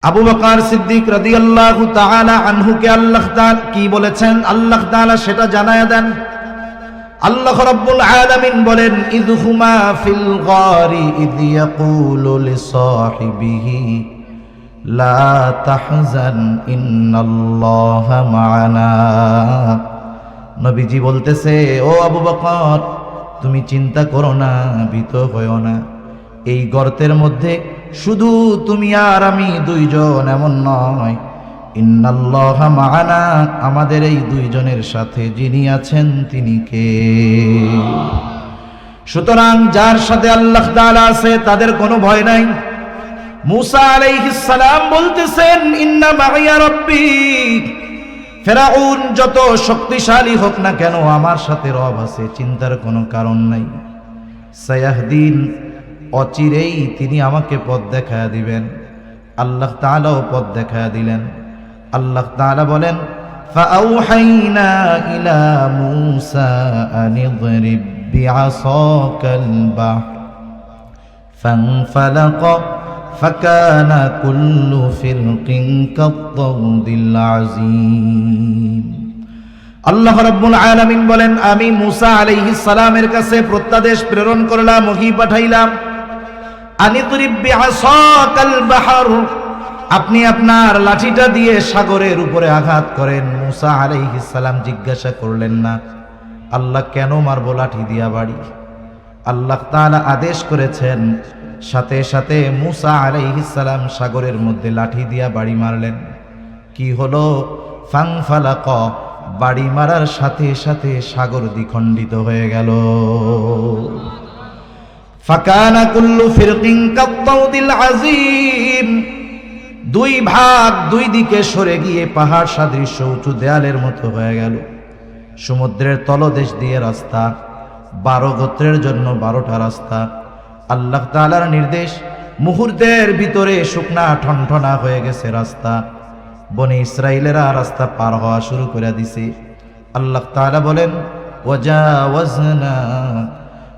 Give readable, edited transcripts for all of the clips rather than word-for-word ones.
আবু বকর সিদ্দিক রাদিয়াল্লাহু তাআলা আনহুকে আল্লাহ তাআলা কি বলেছেন আল্লাহ তাআলা সেটা জানায়া দেন। আল্লাহ রাব্বুল আলামিন বলেন, ইযহুমা ফিল গারি ইয ইয়াকুলু লিসাহিবিহি লা তাহজান ইন্নাল্লাহা মা'ানা। নবীজি বলতেছে, ও আবু বকর, তুমি চিন্তা করো না, ভীত হয়ো না। এই গর্তের মধ্যে শুধু তুমি আর আমি দুইজন, এমন নয়। ইন্নাল্লাহা মা'ানা, আমাদের এই দুইজনের সাথে যিনি আছেন তিনি কে? সুতরাং যার সাথে আল্লাহ তাআলা আছে তাদের কোনো ভয় নাই। মূসা আলাইহিস সালাম বলতেছেন, ইন্না মা'ইয়া রাব্বী। ফেরাউন যত শক্তিশালী হোক না কেন, আমার সাথে রব আছে, চিন্তার কোনো কারণ নাই। সায়াহদিন, অচিরেই তিনি আমাকে পথ দেখায়া দিবেন। আল্লাহ তাআলাও পথ দেখায়া দিলেন। আল্লাহ তাআলা বলেন, ফাআওহাইনা ইলা মূসা আন ইদরিব বিআসাকাল বাহর ফানফালাকা ফাকানা কুল্লু ফিরকিন কাত-তাউদিল আযীম। আল্লাহ রাব্বুল আলামিন বলেন, আমি মূসা আলাইহিস সালামের কাছে প্রত্যাদেশ প্রেরণ করলাম, ওহী পাঠাইলাম। আনিদরিব বিআসাকাল বাহর, আপনি আপনার লাঠিটা দিয়ে সাগরের উপরে আঘাত করেন। মূসা আলাইহিস সালাম জিজ্ঞাসা করলেন না, আল্লাহ কেন মারবো লাঠি দিয়া বাড়ি? আল্লাহ তাআলা আদেশ করেছেন, সাথে সাথে মূসা আলাইহিস সালাম সাগরের মধ্যে লাঠি দিয়া বাড়ি মারলেন। কি হলো? ফানফালাকা, বাড়ি মারার সাথে সাথে সাগর দ্বিখণ্ডিত হয়ে গেল। ফাকানা কুল্লু ফিরকিন কাত-তাউদিল আযীম, দুই ভাগ দুই দিকে সরে গিয়ে পাহাড় সাদৃশ্য উঁচু দেয়ালের মতো হয়ে গেল। সমুদ্রের তলদেশ দিয়ে রাস্তা, 12 গোত্রের জন্য 12টা রাস্তা। আল্লাহ তাআলার নির্দেশ, মুহূর্তের ভিতরে শুকনা ঠনঠনা হয়ে গেছে রাস্তা। বনি ইসরাইলেরা রাস্তা পার হওয়া শুরু করে দিছে। আল্লাহ তাআলা বলেন, ওয়াজাওয়াজনা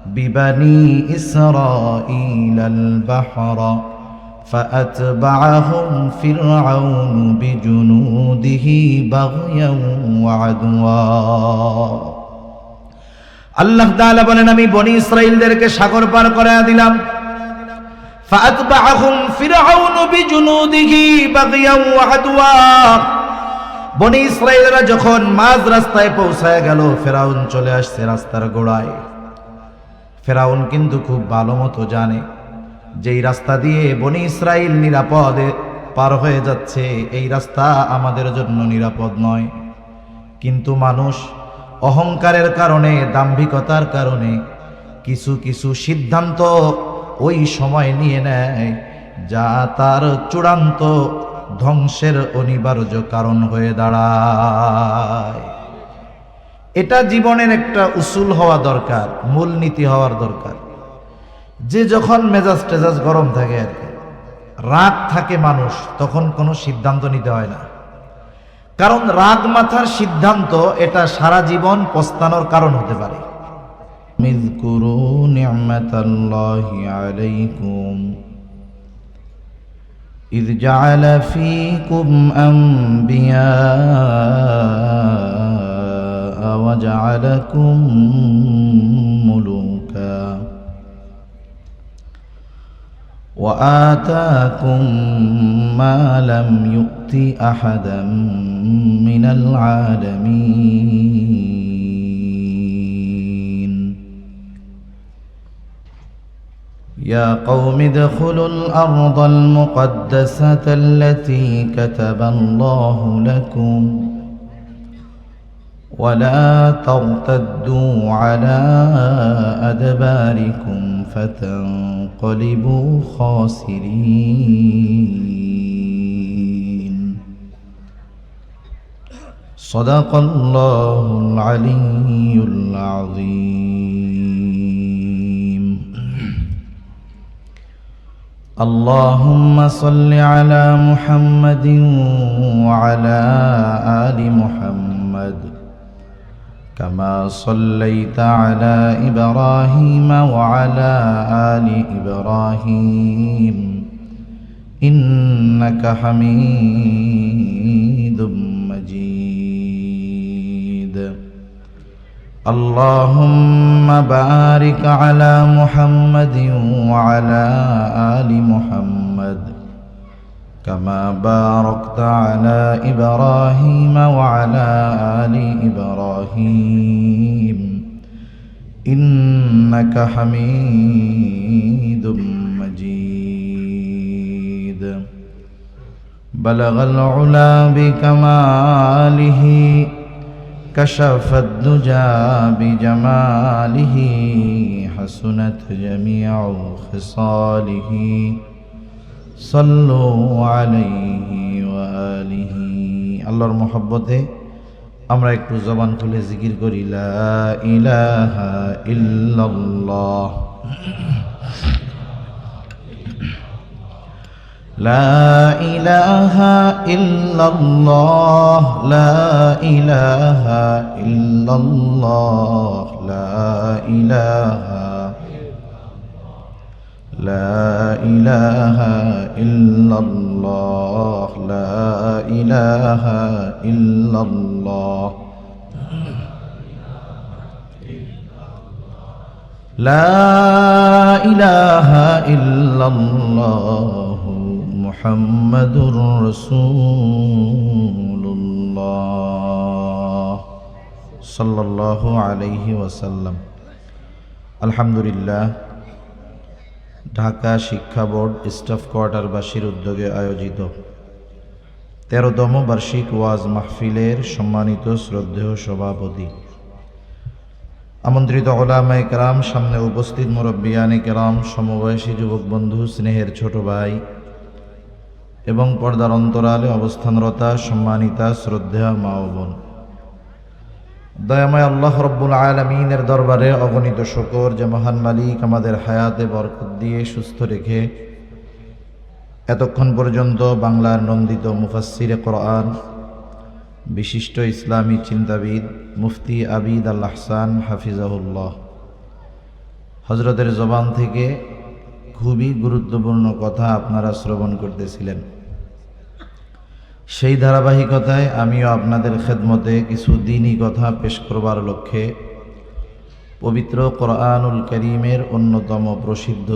বিবানি ইসরাঈলাল বাহরা ফাআতবাআহুম ফিরআউন বিজুনুদিহি বাগয়ান ওয়া আদওয়া। আল্লাহ তাআলা বলেন, আমি বনি ইসরাইলদেরকে সাগর পার করায়া দিলাম। ফাআতবাআহুম ফিরআউন বিজুনুদিহি বাগয়ান ওয়া আদওয়া। বনি ইসরাইলরা যখন মাঝ রাস্তায় পৌঁছায় গেল, ফেরাউন চলে আসছে রাস্তার গোড়ায়। ফেরাউন কিন্তু খুব ভালো মতো জানে যেই রাস্তা দিয়ে বনি ইসরাইল নিরাপদে পার হয়ে যাচ্ছে, এই রাস্তা আমাদের জন্য নিরাপদ নয়। কিন্তু মানুষ অহংকারের কারণে, দাম্ভিকতার কারণে কিছু কিছু সিদ্ধান্ত ওই সময় নিয়ে নেয়, যা তার চূড়ান্ত ধ্বংসের অনিবার্য কারণ হয়ে দাঁড়ায়। এটা জীবনের একটা উসুল হওয়া দরকার, মূলনীতি হওয়ার দরকার। যে যখন মেজাজ টেজাজ গরম থাকে, আর কি রাগ থাকে মানুষ, তখন কোনো সিদ্ধান্ত নিতে হয় না। কারণ রাগ মাথার সিদ্ধান্ত এটা সারা জীবন পস্তানোর কারণ হতে পারে। মিযকুরু নি'মাতাল্লাহি আলাইকুম ইয জাআলা ফীকুম আমবিয়া ওয়া জাআলাকুম মুলুকা ওয়া আতাকুম মা লাম ইউতি আহাদাম মিনাল আলামিন। يا قوم ادخلوا الأرض المقدسة التي كتب الله لكم ولا ترتدوا على أدباركم فتنقلبوا خاسرين. صدق الله العلي العظيم. اللهم صل على محمد وعلى آل محمد كما صليت على إبراهيم وعلى آل إبراهيم إنك حميد مجيد اللهم بارك على محمد وعلى آل محمد كما باركت على إبراهيم وعلى آل إبراهيم إنك حميد مجيد بلغ العلا بكماله كشف الدجى بجماله حسنت جميع خصاله صلوا عليه وآله আল্লাহর মহব্বতে আমরা একটু জবান খুলে জিকির করি লা ইলাহা ইল্লাল্লাহ লা ইলাহা ইল্লাল্লাহ লা ইলাহা ইল্লাল্লাহ লা ইলাহা لا إله إلا الله لا إله إلا الله لا إله إلا الله محمد رسول الله صلى الله عليه وسلم الحمد لله ঢাকা শিক্ষা বোর্ড স্টাফ কোয়ার্টারবাসীর উদ্যোগে আয়োজিত 13তম বার্ষিক ওয়াজ মাহফিলের সম্মানিত শ্রদ্ধেয় সভাপতি, আমন্ত্রিত উলামায়ে কেরাম, সামনে উপস্থিত মুরব্বিয়ানে কেরাম, সমবয়সী যুবক বন্ধু, স্নেহের ছোট ভাই এবং পর্দার অন্তরালে অবস্থানরতা সম্মানিতা শ্রদ্ধেয় মা ও বোন, দয়াময় আল্লাহ রব্বুল আলামিনের দরবারে অগণিত শুকর যে মহান মালিক আমাদের হায়াতে বরকত দিয়ে সুস্থ রেখে এতক্ষণ পর্যন্ত বাংলার নন্দিত মুফাসসিরে কোরআন, বিশিষ্ট ইসলামী চিন্তাবিদ মুফতি আবিদ আল আহসান হাফিজাহুল্লাহ হজরতের জবান থেকে খুবই গুরুত্বপূর্ণ কথা আপনারা শ্রবণ করতেছিলেন। সেই ধারাবাহিকতায় আমিও আপনাদের খেদমতে কিছু দ্বীনি কথা পেশ করবার লক্ষ্যে পবিত্র কোরআনুল কারীমের অন্যতম প্রসিদ্ধ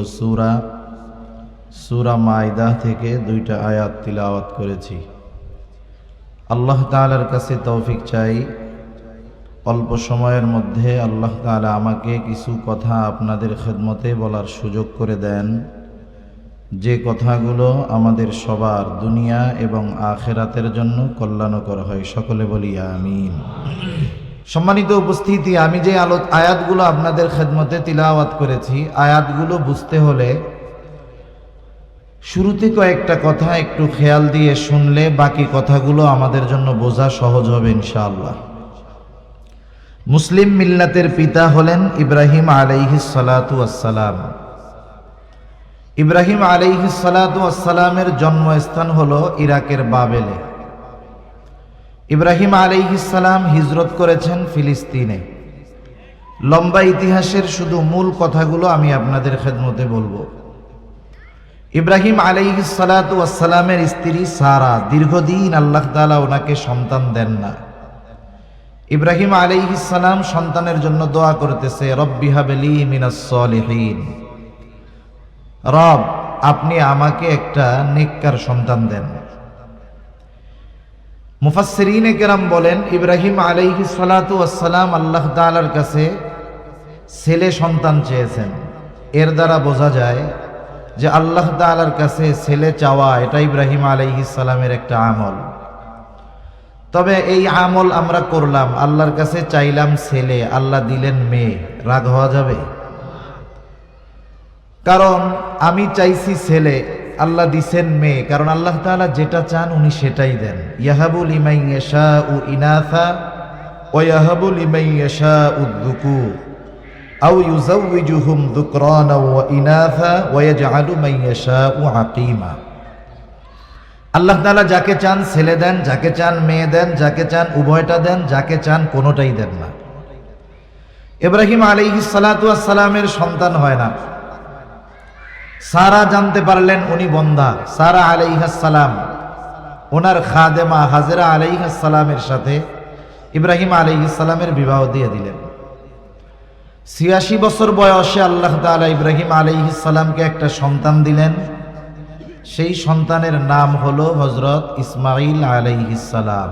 সূরা মাইদা থেকে 2টা আয়াত তিলাওয়াত করেছি। আল্লাহ তাআলার কাছে তৌফিক চাই অল্প সময়ের মধ্যে আল্লাহ তাআলা আমাকে কিছু কথা আপনাদের খেদমতে বলার সুযোগ করে দেন, যে কথাগুলো আমাদের সবার দুনিয়া এবং আখিরাতের জন্য কল্যাণকর হয়। সকলে বলি আমিন। সম্মানিত উপস্থিতি, আমি যে আয়াতগুলো আপনাদের খেদমতে তিলাওয়াত করেছি, আয়াতগুলো বুঝতে হলে শুরুতে কয়েকটা কথা একটু খেয়াল দিয়ে শুনলে বাকি কথাগুলো আমাদের জন্য বোঝা সহজ হবে ইনশাআল্লাহ। মুসলিম মিল্লাতের পিতা হলেন ইব্রাহিম আলাইহিস সালাতু ওয়াসসালাম। ইব্রাহিম আলাইহিস সালাতু ওয়াসসালামের জন্মস্থান হলো ইরাকের বাবেলে। ইব্রাহিম আলাইহিস সালাম হিজরত করেছেন ফিলিস্তিনে। লম্বা ইতিহাসের শুধু মূল কথাগুলো আমি আপনাদের খেদমতে বলবো। ইব্রাহিম আলাইহিস সালাতু ওয়াসসালামের স্ত্রী সারা, দীর্ঘদিন আল্লাহ তাআলা ওনাকে সন্তান দেন না। ইব্রাহিম আলাইহিস সালাম সন্তানের জন্য দোয়া করতেছে, রব্বি হাবলি মিনাস সলিহিন, রব আপনি আমাকে একটা নেককার সন্তান দেন। মুফাসসিরিনে কেরাম বলেন, ইব্রাহিম আলাইহিস সালাতু ওয়াসসালাম আল্লাহ তাআলার কাছে ছেলে সন্তান চেয়েছেন। এর দ্বারা বোঝা যায় যে আল্লাহ তাআলার কাছে ছেলে চাওয়া এটা ইব্রাহিম আলাইহিস সালামের একটা আমল। তবে এই আমল আমরা করলাম, আল্লাহর কাছে চাইলাম ছেলে, আল্লাহ দিলেন মেয়ে, রাগ হওয়া যাবে? কারণ আমি চাইছি ছেলে, আল্লাহ দিছেন মেয়ে, কারণ আল্লাহ তাআলা যেটা চান উনি সেটাই দেন। ইয়াহাবু লিমান ইয়াশাউ ইনাসা ওয়া ইয়াহাবু লিমান ইয়াশাউ যুকুর আও ইউযাওয়িজুহুম যুকরানা ওয়া ইনাসা ওয়া ইয়াজআলু মান ইয়াশাউ আকিমা। আল্লাহ তাআলা যাকে চান ছেলে দেন, যাকে চান মেয়ে দেন, যাকে চান উভয়টা দেন, যাকে চান কোনোটাই দেন না। ইব্রাহিম আলাইহিস সালাতু ওয়াস সালামের সন্তান হয় না। সারা জানতে পারলেন উনি বন্ধা। সারা আলাইহিস সালাম ওনার খাদেমা হাজেরা আলাইহিস সালামের সাথে ইব্রাহিম আলাইহিস সালামের বিবাহ দিয়ে দিলেন। ৮৬ বছর বয়সে আল্লাহ তাআলা ইব্রাহিম আলাইহিস সালামকে একটা সন্তান দিলেন। সেই সন্তানের নাম হলো হযরত ইসমাঈল আলাইহিস সালাম।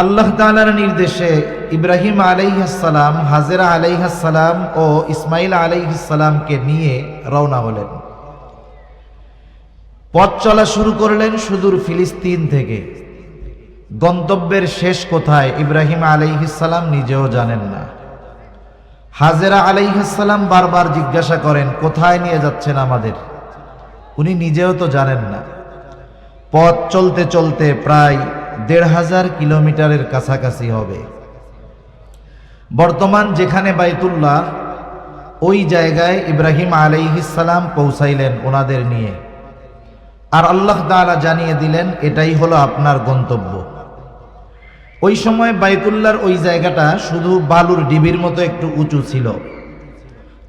আল্লাহ তাআলার নির্দেশে ইব্রাহিম আলাইহিস সালাম হাজেরা আলাইহিস সালাম ও ইসমাঈল আলাইহিস সালামকে নিয়ে রওনা হলেন। পথ চলা শুরু করলেন সুদূর ফিলিস্তিন থেকে। গন্তব্যের শেষ কোথায় ইব্রাহিম আলাইহিস সালাম নিজেও জানেন না। হাজেরা আলাইহিস সালাম বারবার জিজ্ঞাসা করেন, কোথায় নিয়ে যাচ্ছেন আমাদের? উনি নিজেও তো জানেন না। পথ চলতে চলতে প্রায় ১৫০০ কিলোমিটারের কাছাকাছি হবে। বর্তমান যেখানে বাইতুল্লাহ, ওই জায়গায় ইব্রাহিম আলাইহিস সালাম পৌঁছাইলেন ওনাদের নিয়ে। আর আল্লাহ তাআলা জানিয়ে দিলেন, এটাই হলো আপনার গন্তব্য। ওই সময় বাইতুল্লাহর ওই জায়গাটা শুধু বালুর ডিবির মতো একটু উঁচু ছিল।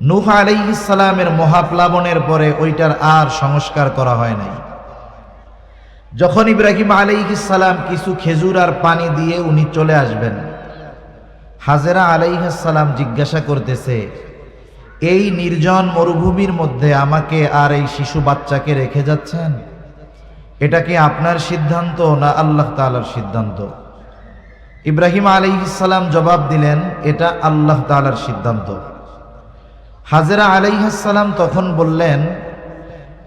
নূহ আলাইহিস সালামের মহাপ্লাবনের পরে ওইটার আর সংস্কার করা হয় নাই। যখন ইব্রাহিম আলাইহিস সালাম কিছু খেজুর আর পানি দিয়ে উনি চলে আসবেন, হাজেরা আলাইহিস সালাম জিজ্ঞাসা করতেছে, এই নির্জন মরুভূমির মধ্যে আমাকে আর এই শিশু বাচ্চাকে রেখে যাচ্ছেন? এটা কি আপনার সিদ্ধান্ত না আল্লাহ তাআলার সিদ্ধান্ত? ইব্রাহিম আলাইহিস সালাম জবাব দিলেন, এটা আল্লাহ তাআলার সিদ্ধান্ত। হাজেরা আলাইহিস সালাম তখন বললেন,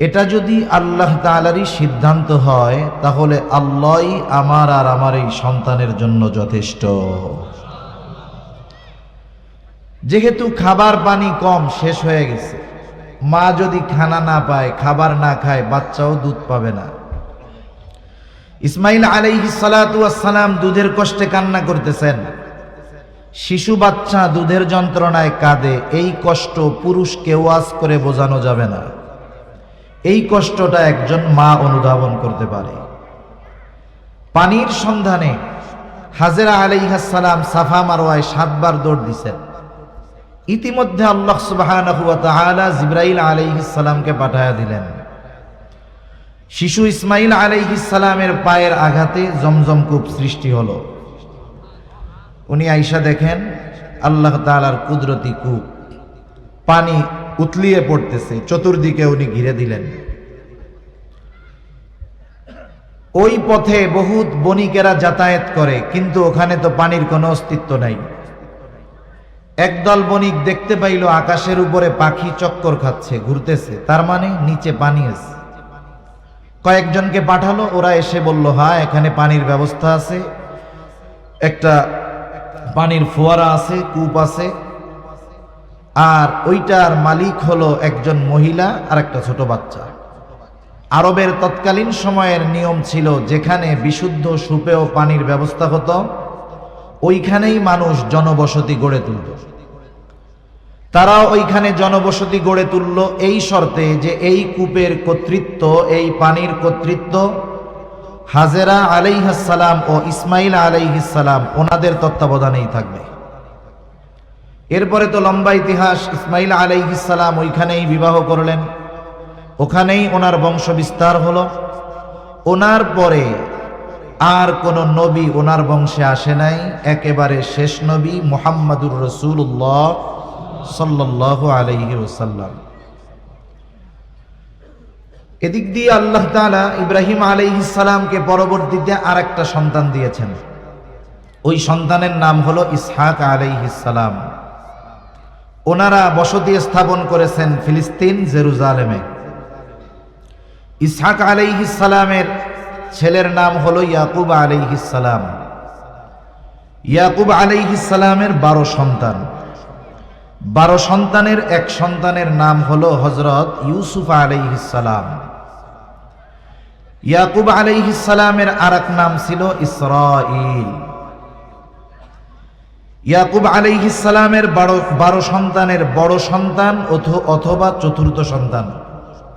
এটা যদি আল্লাহ তাআলারই সিদ্ধান্ত হয় তাহলে আল্লাহই আমার আর আমার এই সন্তানের জন্য যথেষ্ট। যেহেতু খাবার পানি কম শেষ হয়ে গেছে, মা যদি খানা না পায়, খাবার না খায়, বাচ্চাও দুধ পাবে না। ইসমাঈল আলাইহিস সালাতু ওয়াস সালাম দুধের কষ্টে কান্না করতেছেন। শিশু বাচ্চা দুধের যন্ত্রণায় কাঁদে। এই কষ্ট পুরুষকে ওয়াজ করে বোঝানো যাবে না। এই কষ্টটা একজন মা অনুধাবন করতে পারে। পানির সন্ধানে হাজেরা আলাইহিস সালাম সাফা মারওয়ায় ৭ বার দৌড় দিছেন। ইতিমধ্যে আল্লাহ সুবহানাহু ওয়া তাআলা জিবরাইল আলাইহিস সালামকে পাঠায়া দিলেন। শিশু ইসমাঈল আলাইহিস সালামের পায়ের আঘাতে জমজম কূপ সৃষ্টি হলো। উনি আইসা দেখেন আল্লাহ তাআলার কুদরতি কূপ, পানি উতলিয়ে পড়তেছে, চতুর্দিকে উনি ঘিরে দিলেন। ওই পথে বহুত বণিকেরা যাতায়াত করে, কিন্তু ওখানে তো পানির কোনো অস্তিত্ব নাই। একদল বণিক দেখতে পাইল আকাশের উপরে পাখি চক্কর খাচ্ছে, ঘুরতেছে, তার মানে নিচে পানি আছে। কয়েকজনকে পাঠালো, ওরা এসে বলল, হ্যাঁ এখানে পানির ব্যবস্থা আছে, একটা পানির ফোয়ারা আছে, কূপ আছে, আর ওইটার মালিক হলো একজন মহিলা আর একটা ছোট বাচ্চা। আরবের তৎকালীন সময়ের নিয়ম ছিল, যেখানে বিশুদ্ধ সুপেয় পানির ব্যবস্থা হতো ওইখানেই মানুষ জনবসতি গড়ে তুলত। তারাও ওইখানে জনবসতি গড়ে তুলল এই শর্তে যে এই কূপের কর্তৃত্ব, এই পানির কর্তৃত্ব হাজেরা আলাইহিস সালাম ও ইসমাঈল আলাইহিস সালাম ওনাদের তত্ত্বাবধানেই থাকবে। এরপরে তো লম্বা ইতিহাস। ইসমাঈল আলাইহিস সালাম ওইখানেই বিবাহ করলেন, ওখানেই ওনার বংশ বিস্তার হলো। ওনার পরে আর কোন নবী ওনার বংশে আসে নাই। একেবারে শেষ নবী মুহাম্মাদুর রাসূলুল্লাহ সাল্লাল্লাহু আলাইহি ওয়াসাল্লাম। এদিক দিয়ে আল্লাহ তাআলা ইব্রাহিম আলাইহিস সালামকে পরবর্তীতে আরেকটা সন্তান দিয়েছেন। ওই সন্তানের নাম হলো ইসহাক আলাইহিস সালাম। ওনারা বসতি স্থাপন করেছেন ফিলিস্তিন, জেরুজালেমে। ইসহাক আলাইহিস সালামের ছেলের নাম হলো ইয়াকুব আলাইহিস সালাম। ইয়াকুব আলাইহিস সালামের 12 সন্তান। 12 সন্তানের এক সন্তানের নাম হলো হযরত ইউসুফ আলাইহিস সালাম। ইয়াকুব আলাইহিস সালামের আরেক নাম ছিল ইসরাঈল। ইয়াকুব আলাইহিস সালামের 12 সন্তানের বড় সন্তান অথবা চতুর্থ সন্তান,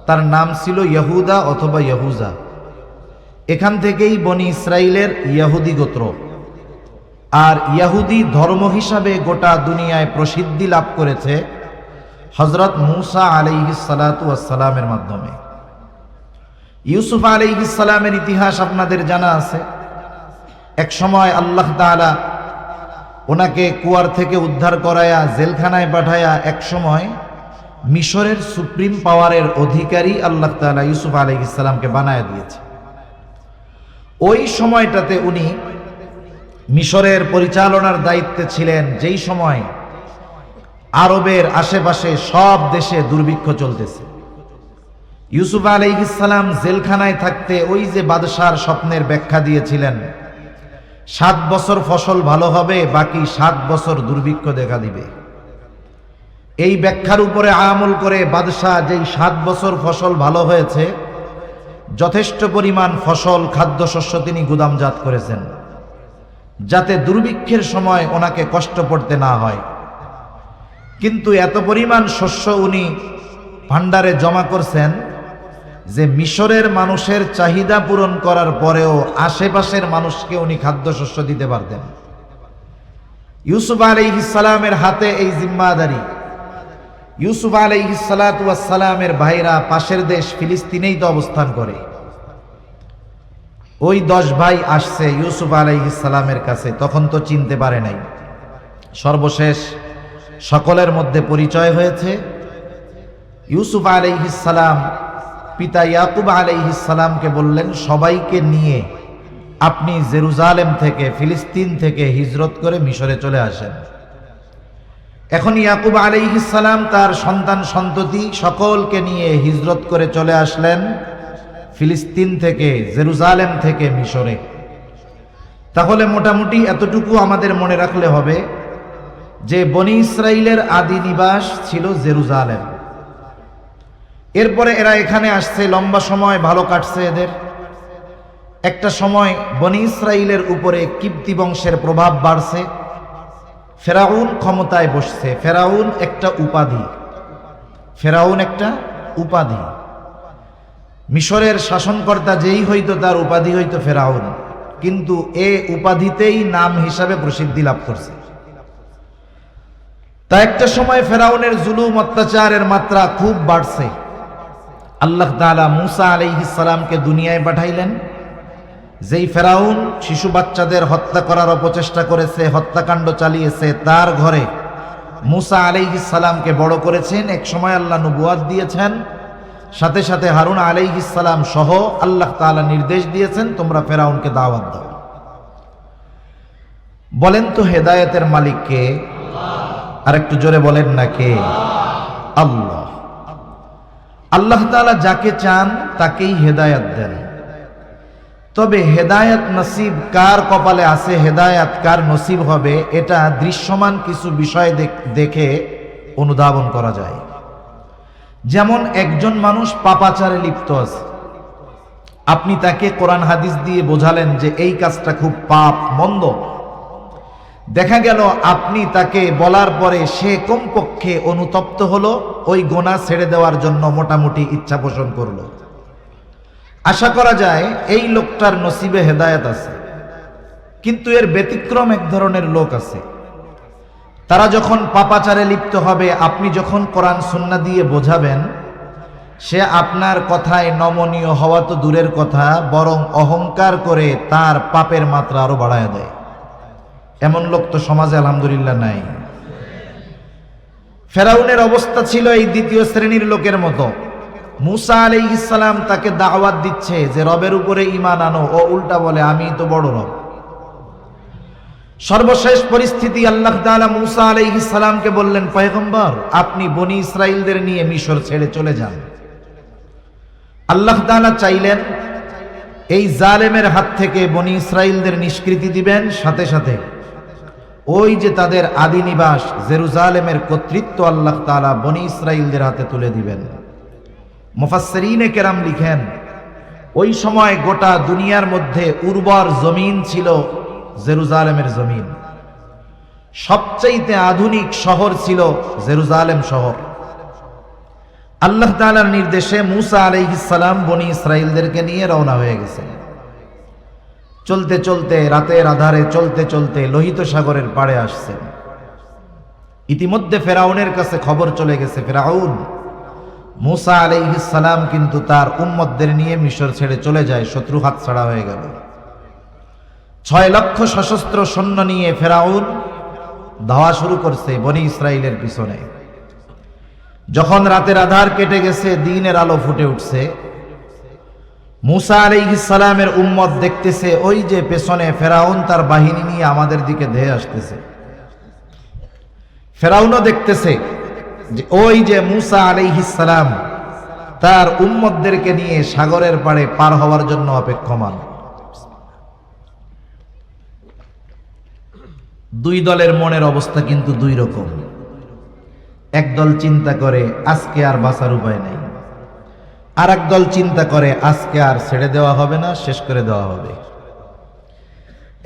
তার নাম ছিল ইহুদা অথবা ইহুজা। এখান থেকেই বনি ইসরাইলের ইহুদি গোত্র। আর ইহুদি ধর্ম হিসাবে গোটা দুনিয়ায় প্রসিদ্ধি লাভ করেছে হযরত মূসা আলাইহিস সালাতু ওয়াস সালামের মাধ্যমে। ইউসুফ আলাইহিস সালামের ইতিহাস আপনাদের জানা আছে। এক সময় আল্লাহ তাআলা ওনাকে কুয়ার থেকে উদ্ধার করায়া জেলখানায় পাঠায়া এক সময় মিশরের সুপ্রিম পাওয়ারের অধিকারী আল্লাহ তাআলা ইউসুফ আলাইহিস সালামকে বানায়া দিয়েছে। ওই সময়টাতে উনি মিশরের পরিচালনার দায়িত্বে ছিলেন, যেই সময় আরবের আশেপাশে সব দেশে দুর্ভিক্ষ চলতেছে। ইউসুফ আলাইহিস সালাম জেলখানায় থাকতে ওই যে বাদশার স্বপ্নের ব্যাখ্যা দিয়েছিলেন, 7 বছর ফসল ভালো হবে, বাকি 7 বছর দুর্ভিক্ষ দেখা দিবে। এই ব্যাখ্যার উপরে আমল করে বাদশাহ যেই 7 বছর ফসল ভালো হয়েছে, যথেষ্ট পরিমাণ ফসল খাদ্যশস্য তিনি গুদামজাত করেছেন, যাতে দুর্ভিক্ষের সময় ওনাকে কষ্ট পড়তে না হয়। কিন্তু এত পরিমাণ শস্য উনি ভান্ডারে জমা করছেন যে মিশরের মানুষের চাহিদা পূরণ করার পরেও আশেপাশের মানুষকে উনি খাদ্যশস্য দিতে পারতেন। ইউসুফ আলাইহিস সালামের হাতে এই জিম্মাদারি। ইউসুফ আলাইহিস সালাতু ওয়াস সালামের ভাইরা পাশের দেশ ফিলিস্তিনেই তো অবস্থান করে। ওই 10 ভাই আসছে ইউসুফ আলাইহিস সালামের কাছে, তখন তো চিনতে পারে নাই। সর্বশেষ সকলের মধ্যে পরিচয় হয়েছে। ইউসুফ আলাইহিস সালাম পিতা ইয়াকুব আলাইহিস সালামকে বললেন, সবাইকে নিয়ে আপনি জেরুজালেম থেকে, ফিলিস্তিন থেকে হিজরত করে মিশরে চলে আসেন। এখন ইয়াকুব আলাইহিস সালাম তার সন্তান সন্ততি সকলকে নিয়ে হিজরত করে চলে আসলেন ফিলিস্তিন থেকে, জেরুজালেম থেকে মিশরে। তাহলে মোটামুটি এতটুকু আমাদের মনে রাখলে হবে যে বনি ইসরাইলের আদি নিবাস ছিল জেরুজালেম। এরপরে এরা এখানে আসছে, লম্বা সময় ভালো কাটছে এদের। একটা সময় বনি ইসরাইলের উপরে কিপ্তি বংশের প্রভাব বাড়ছে, ফেরাউন ক্ষমতায় বসছে। ফেরাউন একটা উপাধি, ফেরাউন একটা উপাধি। মিশরের শাসনকর্তা যেই হইতো তার উপাধি হইতো ফেরাউন, কিন্তু এ উপাধিতেই নাম হিসাবে প্রসিদ্ধি লাভ করছে। তা একটা সময় ফেরাউনের জুলুম অত্যাচারের মাত্রা খুব বাড়ছে। আল্লাহ তাআলা মূসা আলাইহিস সালামকে দুনিয়ায় পাঠাইলেন। যেই ফেরাউন শিশু বাচ্চাদের হত্যা করার অপচেষ্টা করেছে, হত্যাকাণ্ড চালিয়েছে, তার ঘরে মূসা আলাইহিস সালামকে বড় করেছেন। এক সময় আল্লাহ নবুয়াত দিয়েছেন, সাথে সাথে হারুন আলাইহিস সালাম সহ আল্লাহ তাআলা নির্দেশ দিয়েছেন, তোমরা ফেরাউনকে দাওয়াত দাও। বলেন তো হেদায়েতের মালিক কে? আর একটু জোরে বলেন না কে? আল্লাহ। আল্লাহ তাআলা যাকে চান তাকেই হেদায়েত দেন। তবে হেদায়েত নসিব কার কপালে আছে, হেদায়েত কার নসিব হবে, এটা দৃশ্যমান কিছু বিষয় দেখে অনুধাবন করা যায়। যেমন একজন মানুষ পাপাচারে লিপ্ত আছে, আপনি তাকে কোরআন হাদিস দিয়ে বোঝালেন যে এই কাজটা খুব পাপ, মন্দ। দেখা গেল আপনি তাকে বলার পরে সে কমপক্ষে অনুতপ্ত হলো, ওই গুনাহ ছেড়ে দেওয়ার জন্য মোটামুটি ইচ্ছা পোষণ করলো। আশা করা যায় এই লোকটার নসিবে হেদায়েত আছে। কিন্তু এর ব্যতিক্রম এক ধরনের লোক আছে, তারা যখন পাপাচারে লিপ্ত হবে, আপনি যখন কোরআন সুন্নাহ দিয়ে বোঝাবেন, সে আপনার কথায় নমনীয় হওয়া তো দূরের কথা, বরং অহংকার করে তার পাপের মাত্রা আরো বাড়ায় দেয়। এমন লোক তো সমাজে আলহামদুলিল্লাহ নাই। ফেরাউনের অবস্থা ছিল এই দ্বিতীয় শ্রেণীর লোকের মতো। মূসা আলাইহিস সালাম তাকে দাওয়াত দিচ্ছে যে রবের উপরে ঈমান আনো, ও উল্টা বলে আমি তো বড় রব। সর্বশেষ পরিস্থিতি আল্লাহ তাআলা মূসা আলাইহিস সালামকে বললেন, পয়গম্বর আপনি বনি ইসরাইলদের নিয়ে মিশর ছেড়ে চলে যান। আল্লাহ তাআলা চাইলেন এই জালেমের হাত থেকে বনি ইসরাইলদের নিষ্কৃতি দিবেন, সাথে সাথে ওই যে তাদের আদি নিবাস জেরুজালেমের কর্তৃত্ব আল্লাহ তাআলা বনি ইসরাইলদের হাতে তুলে দিবেন। মুফাসসিরিনে কেরাম লিখেন, ওই সময় গোটা দুনিয়ার মধ্যে উর্বর জমিন ছিল জেরুজালেমের জমিন। সবচাইতে আধুনিক শহর ছিল জেরুজালেম শহর। আল্লাহ তাআলার নির্দেশে মূসা আলাইহিস সালাম বনি ইসরাইলদেরকে নিয়ে রওনা হয়ে গেছেন। চলতে চলতে রাতের আধারে চলতে চলতে লোহিত সাগরের পাড়ে আসছেন। ইতিমধ্যে ফেরাউনের কাছে খবর চলে গেছে, ফেরাউন মূসা আলাইহিস সালাম কিন্তু তার উম্মতদের নিয়ে মিশর ছেড়ে চলে যায়, শত্রু হাতছাড়া হয়ে গেল। 6 লক্ষ সশস্ত্র সৈন্য নিয়ে ফেরাউন ধাওয়া শুরু করছে বনি ইসরাইলের পিছনে। যখন রাতের আধার কেটে গেছে, দিনের আলো ফুটে উঠছে, মূসা আলাইহিস সালামের উম্মত দেখতেছে ওই যে পেছনে ফেরাউন তার বাহিনী নিয়ে আমাদের দিকে ধেয়ে আসতেছে। ফেরাউনও দেখতেছে যে ওই যে মূসা আলাইহিস সালাম তার উম্মতদেরকে নিয়ে সাগরের পাড়ে পার হওয়ার জন্য অপেক্ষমান। দুই দলের মনের অবস্থা কিন্তু দুই রকম। এক দল চিন্তা করে আজকে আর বাঁচার উপায় নেই, আর এক দল চিন্তা করে আজকে আর ছেড়ে দেওয়া হবে না, শেষ করে দেওয়া হবে।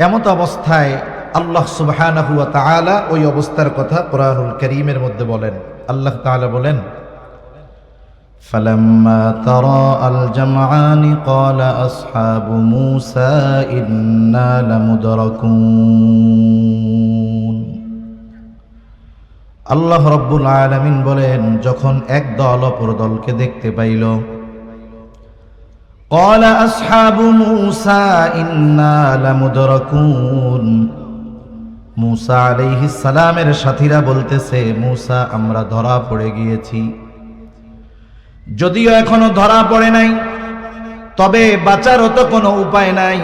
এমত অবস্থায় আল্লাহ সুবহানাহু ওয়া তাআলা ওই অবস্থার কথা কোরআনুল কারীমের মধ্যে বলেন। আল্লাহ তাআলা বলেন, ফালাম্মা তারাআল জামআনি ক্বালা আসহাবু মূসা ইন্না লামুদরাকুন। আল্লাহ রাব্বুল আলামিন বলেন, যখন এক দল অপর দলকে দেখতে পাইল, ক্বালা আসহাবু মূসা ইন্না লামুদরাকুন, মূসা আলাইহিস সালামের সাথীরা বলতেছে, মূসা আমরা ধরা পড়ে গিয়েছি। যদিও এখনো ধরা পড়ে নাই, তবে বাঁচারও তো কোনো উপায় নাই।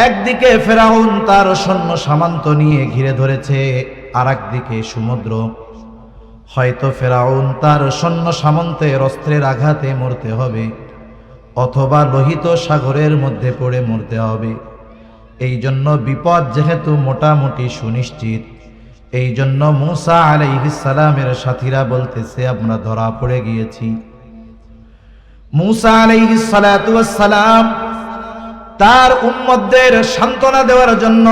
একদিকে ফেরাউন তার সৈন্য সামন্ত নিয়ে ঘিরে ধরেছে, আর একদিকে সমুদ্র। হয়তো ফেরাউন তার সৈন্য সামন্তের অস্ত্রের আঘাতে মরতে হবে, অথবা লোহিত সাগরের মধ্যে পড়ে মরতে হবে। এই জন্য বিপদ যেহেতু মোটামুটি সুনিশ্চিত, এই জন্য মূসা আলাইহিস সালামের সাথীরা বলতেছে আমরা ধরা পড়ে গিয়েছি। মূসা আলাইহিস সালাতু ওয়াস সালাম তার উম্মতদের সান্ত্বনা দেওয়ার জন্য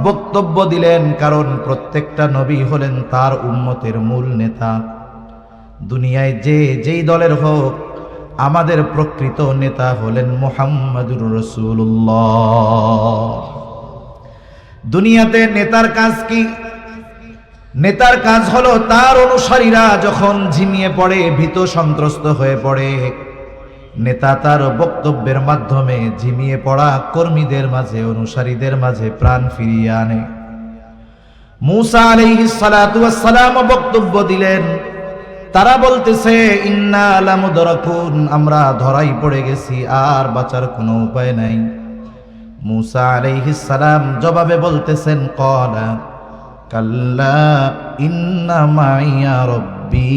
বক্তব্য দিলেন, কারণ প্রত্যেকটা নবী হলেন তার উম্মতের মূল নেতা। দুনিয়ায় যেই দলের হোক, আমাদের প্রকৃত নেতা হলেন মুহাম্মাদুর রাসূলুল্লাহ। দুনিয়াতে নেতার কাজ কি? নেতার কাজ হলো তার অনুসারীরা যখন ঝিমিয়ে পড়ে, ভীত সন্ত্রস্ত হয়ে পড়ে, নেতা তার বক্তব্যের মাধ্যমে ঝিমিয়ে পড়া কর্মীদের মাঝে, অনুসারীদের মাঝে প্রাণ ফিরিয়ে আনে। মূসা আলাইহিস সালাতু ওয়াস সালাম বক্তব্য দিলেন, তারা বলতেছে ইন্না লামুদরাকুন, আমরা ধরাই পড়ে গেছি, আর বাঁচার কোনো উপায় নাই। মূসা আলাইহিস সালাম জবাবে বলতেছেন, ক্বালা কাল্লা ইন্না মাইয়া রাব্বী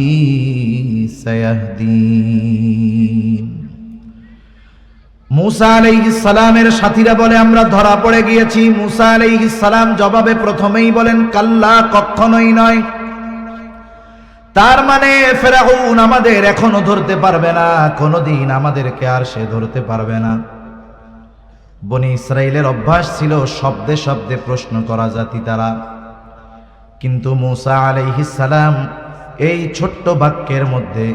সায়াহদিন। মূসা আলাইহিস সালামের সাথীরা বলে আমরা ধরা পড়ে গিয়েছি। মূসা আলাইহিস সালাম জবাবে প্রথমেই বলেন কাল্লা, কখনোই নয়। তার মানে ফেরাউন আমাদের এখনো ধরতে পারবে না, কোনোদিন আমাদেরকে আর সে ধরতে পারবে না। বনি ইসরাইলের অভ্যাস ছিল শব্দে শব্দে প্রশ্ন করা জাতি তারা, কিন্তু মূসা আলাইহিস সালাম এই ছোট্ট বাক্যের মধ্যে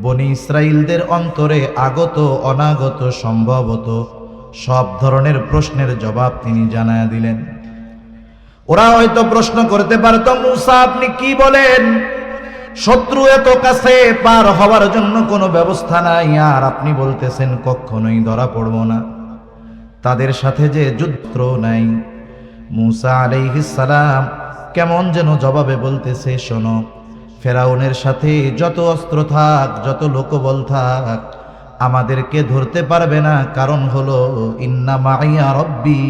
বনি ইসরাইলদের অন্তরে আগত অনাগত সম্ভবত সব ধরনের প্রশ্নের জবাব তিনি জানায়া দিলেন। ওরা হয়তো প্রশ্ন করতে পারত, মূসা আপনি কি বলেন? শত্রু এত কাছে, পার হওয়ার জন্য কোনো ব্যবস্থা নাই, আর আপনি বলতেছেন কখনোই ধরা পড়ব না, তাদের সাথে যে যুদ্ধ নাই। মূসা আলাইহিস সালাম কেমন যেন জবাবে বলতেছে, শোনো, ফেরাউনের সাথে যত অস্ত্র থাক, যত লোকবল থাক, আমাদেরকে ধরতে পারবে না। কারণ হলো ইন্না মাইয়া রব্বি,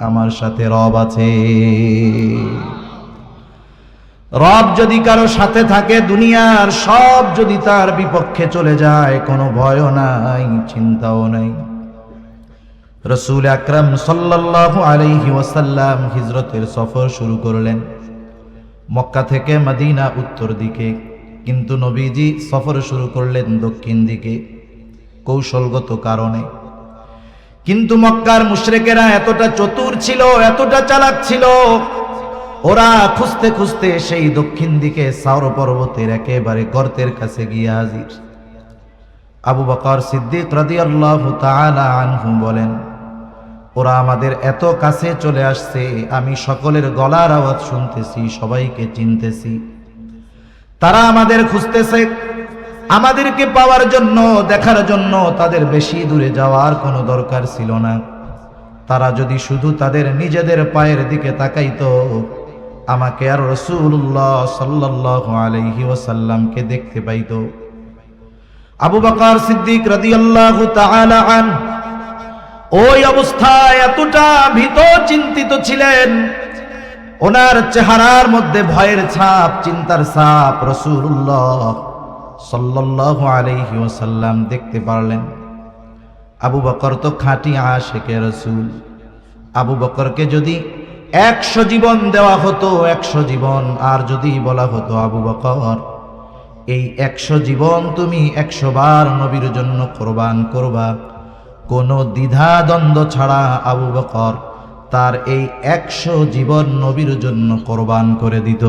আমার সাথে রব আছে। রব যদি কারো সাথে থাকে, দুনিয়ার সব যদি তার বিপক্ষে চলে যায়, কোনো ভয়ও নাই, চিন্তাও নাই। রাসূল আকরাম সাল্লাল্লাহু আলাইহি ওয়াসাল্লাম হিজরতের সফর শুরু করলেন মক্কা থেকে মদিনা উত্তর দিকে, কিন্তু নবীজি সফর শুরু করলেন দক্ষিণ দিকে কৌশলগত কারণে। কিন্তু মক্কার মুশরিকেরা এতটা চতুর ছিল, এতটা চালাক ছিল, ওরা খুঁজতে খুঁজতে সেই দক্ষিণ দিকে সাওর পর্বতের একেবারে গর্তের কাছে গিয়ে হাজির। আবু বকর সিদ্দিক রাদিয়াল্লাহু তাআলা আনহু বলেন, ওরা আমাদের এত কাছে চলে আসছে, আমি সকলের গলার আওয়াজ শুনতেছি, সবাইকে চিনতেছি। তারা আমাদের খুঁজতেছে, আমাদেরকে পাওয়ার জন্য, দেখার জন্য তাদের বেশি দূরে যাওয়ার কোনো দরকার ছিল না। তারা যদি শুধু তাদের নিজেদের পায়ের দিকে তাকাইতো, আমাকে আর রাসূলুল্লাহ সাল্লাল্লাহু আলাইহি ওয়াসাল্লামকে দেখতে পাইতো। আবু বকর সিদ্দিক রাদিয়াল্লাহু তাআলা আনহু ওই অবস্থায় এতটা ভীত চিন্তিত ছিলেন, ওনার চেহারার মধ্যে ভয়ের ছাপ, চিন্তার ছাপ রাসূলুল্লাহ সাল্লাল্লাহু আলাইহি ওয়াসাল্লাম দেখতে পারলেন। আবু বকর তো খাঁটি আশিকে রাসূল। আবু বকরকে যদি 100 জীবন দেওয়া হতো, 100 জীবন, আর যদি বলা হতো আবু বকর এই 100 জীবন তুমি 100 বার নবীর জন্য কোরবান করবা, কোনো দ্বিধা দ্বন্দ্ব ছাড়া আবু বকর তার এই 100 জীবন নবীর জন্য কোরবান করে দিত।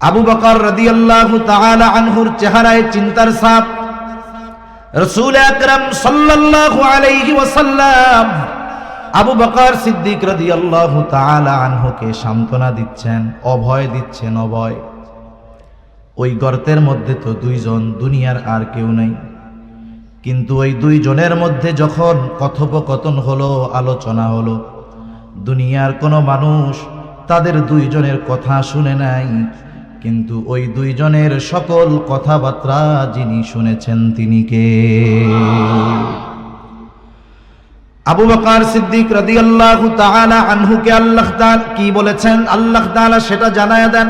আবু বকর রাদিয়াল্লাহু তাআলা আনহুর চেহারায় চিন্তার ছাপ। রাসূল আকরাম সাল্লাল্লাহু আলাইহি ওয়াসাল্লাম আবু বকর সিদ্দিক রাদিয়াল্লাহু তাআলা আনহুকে সান্ত্বনা দিচ্ছেন, অভয় দিচ্ছেন, অভয়। ওই গর্তের মধ্যে তো 2 জন, দুনিয়ার আর কেউ নেই। কিন্তু ওই 2 জনের মধ্যে যখন কথোপকথন হলো, আলোচনা হলো, দুনিয়ার কোনো মানুষ তাদের 2 জনের কথা শুনে নাই, কিন্তু ওই 2 জনের সকল কথাবার্তা যিনি শুনেছেন তিনি কে? আবু বকর সিদ্দিক রাদিয়াল্লাহু তাআলা আনহুকে আল্লাহ তাআলা কি বলেছেন, আল্লাহ তাআলা সেটা জানায়া দেন।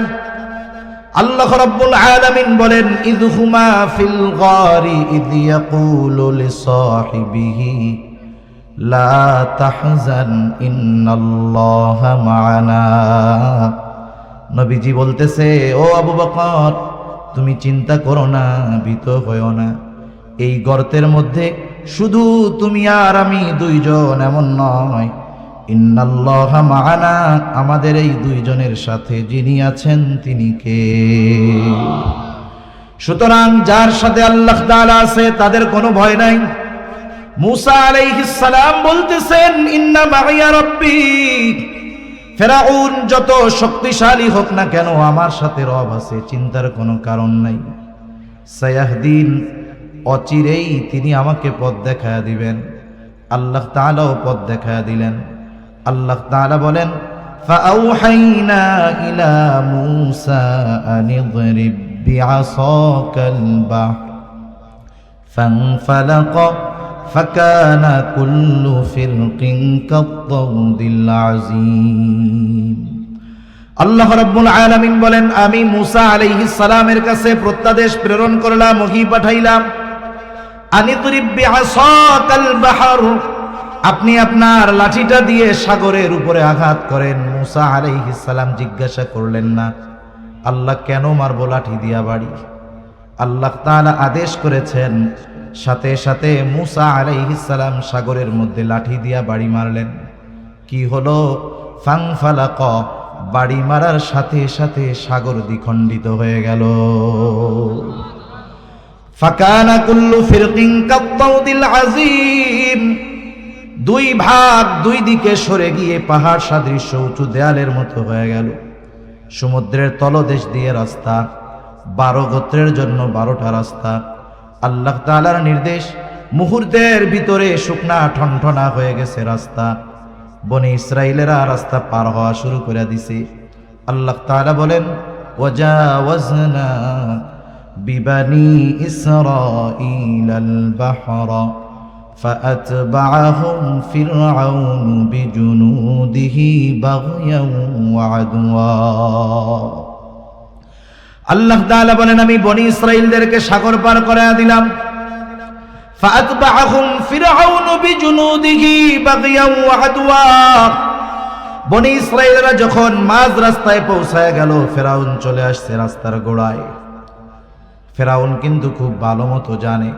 আল্লাহ রাব্বুল আলামিন বলেন, ইযহুমা ফিল গারি ইয ইয়াকুলু লিসাহিবিহি লা তাহজান ইন্নাল্লাহা মা'ানা। নবীজি বলতেছে, ও আবু বকর তুমি চিন্তা করো না, ভীত হয়ো না। এই গর্তের মধ্যে শুধু তুমি আর আমি 2 জন, এমন নয়। ইন্নাল্লাহা মা'ানা, আমাদের এই 2 জনের সাথে যিনি আছেন তিনি কে? সুতরাং যার সাথে আল্লাহ তাআলা আছে তাদের কোনো ভয় নাই। মূসা আলাইহিস সালাম বলতেছেন, ইন্না মা'ইয়া রাব্বী, ফেরাউন যত শক্তিশালী হোক না কেন আমার সাথে রব আছে, চিন্তার কোনো কারণ নাই। সায়াহদিন, অচিরেই তিনি আমাকে পথ দেখায়া দিবেন। আল্লাহ তাআলাও পথ দেখায়া দিলেন। আল্লাহ তাআলা বলেন, ফাআউহাইনা ইলা মূসা আন ইদরিব বিআসাকাল বাহর ফানফালাকা ফাকানা কুল্লু ফিরকিন কাত-তাউদিল আযীম। আল্লাহ রাব্বুল আলামিন বলেন, আমি মূসা আলাইহিস সালামের কাছে প্রত্যাদেশ প্রেরণ করলাম, ওহী পাঠাইলাম। আনিদরিব বিআসাকাল বাহর, আপনি আপনার লাঠিটা দিয়ে সাগরের উপরে আঘাত করেন। মূসা আলাইহিস সালাম জিজ্ঞাসা করলেন না, আল্লাহ কেন মারবো লাঠি দিয়া বাড়ি? আল্লাহ তাআলা আদেশ করেছেন, সাথে সাথে মূসা আলাইহিস সালাম সাগরের মধ্যে লাঠি দিয়া বাড়ি মারলেন। কি হলো? ফানফালাকা, বাড়ি মারার সাথে সাথে সাগর দ্বিখণ্ডিত হয়ে গেল। ফাকানা কুল্লু ফিরকিন কাত-তাউদিল আযীম, 2 ভাগ 2 দিকে সরে গিয়ে পাহাড় সাদৃশ্য উঁচু দেয়ালের মতো হয়ে গেল। সমুদ্রের তলদেশ দিয়ে রাস্তা, 12 গোত্রের জন্য 12টা রাস্তা। আল্লাহ তাআলার নির্দেশ, মুহূর্তের ভিতরে শুকনা ঠনঠনা হয়ে গেছে রাস্তা। বনি ইসরাইলেরা রাস্তা পার হওয়া শুরু করে দিছে। আল্লাহ তাআলা বলেন, ওয়াজাওয়াজনা বিবানি ইসরাঈলাল বাহরা ফাআতবাআহুম ফিরআউন বিজুনুদিহি বাগয়ান ওয়া আদওয়া। আল্লাহ তাআলা বলেন, আমি বনি ইসরাইলদেরকে সাগর পার করায়া দিলাম। ফাআতবাআহুম ফিরআউন বিজুনুদিহি বাগয়ান ওয়া আদওয়া। বনি ইসরাইলরা যখন মাঝ রাস্তায় পৌঁছায় গেল, ফেরাউন চলে আসছে রাস্তার গোড়ায়। ফেরাউন কিন্তু খুব ভালো মতো জানে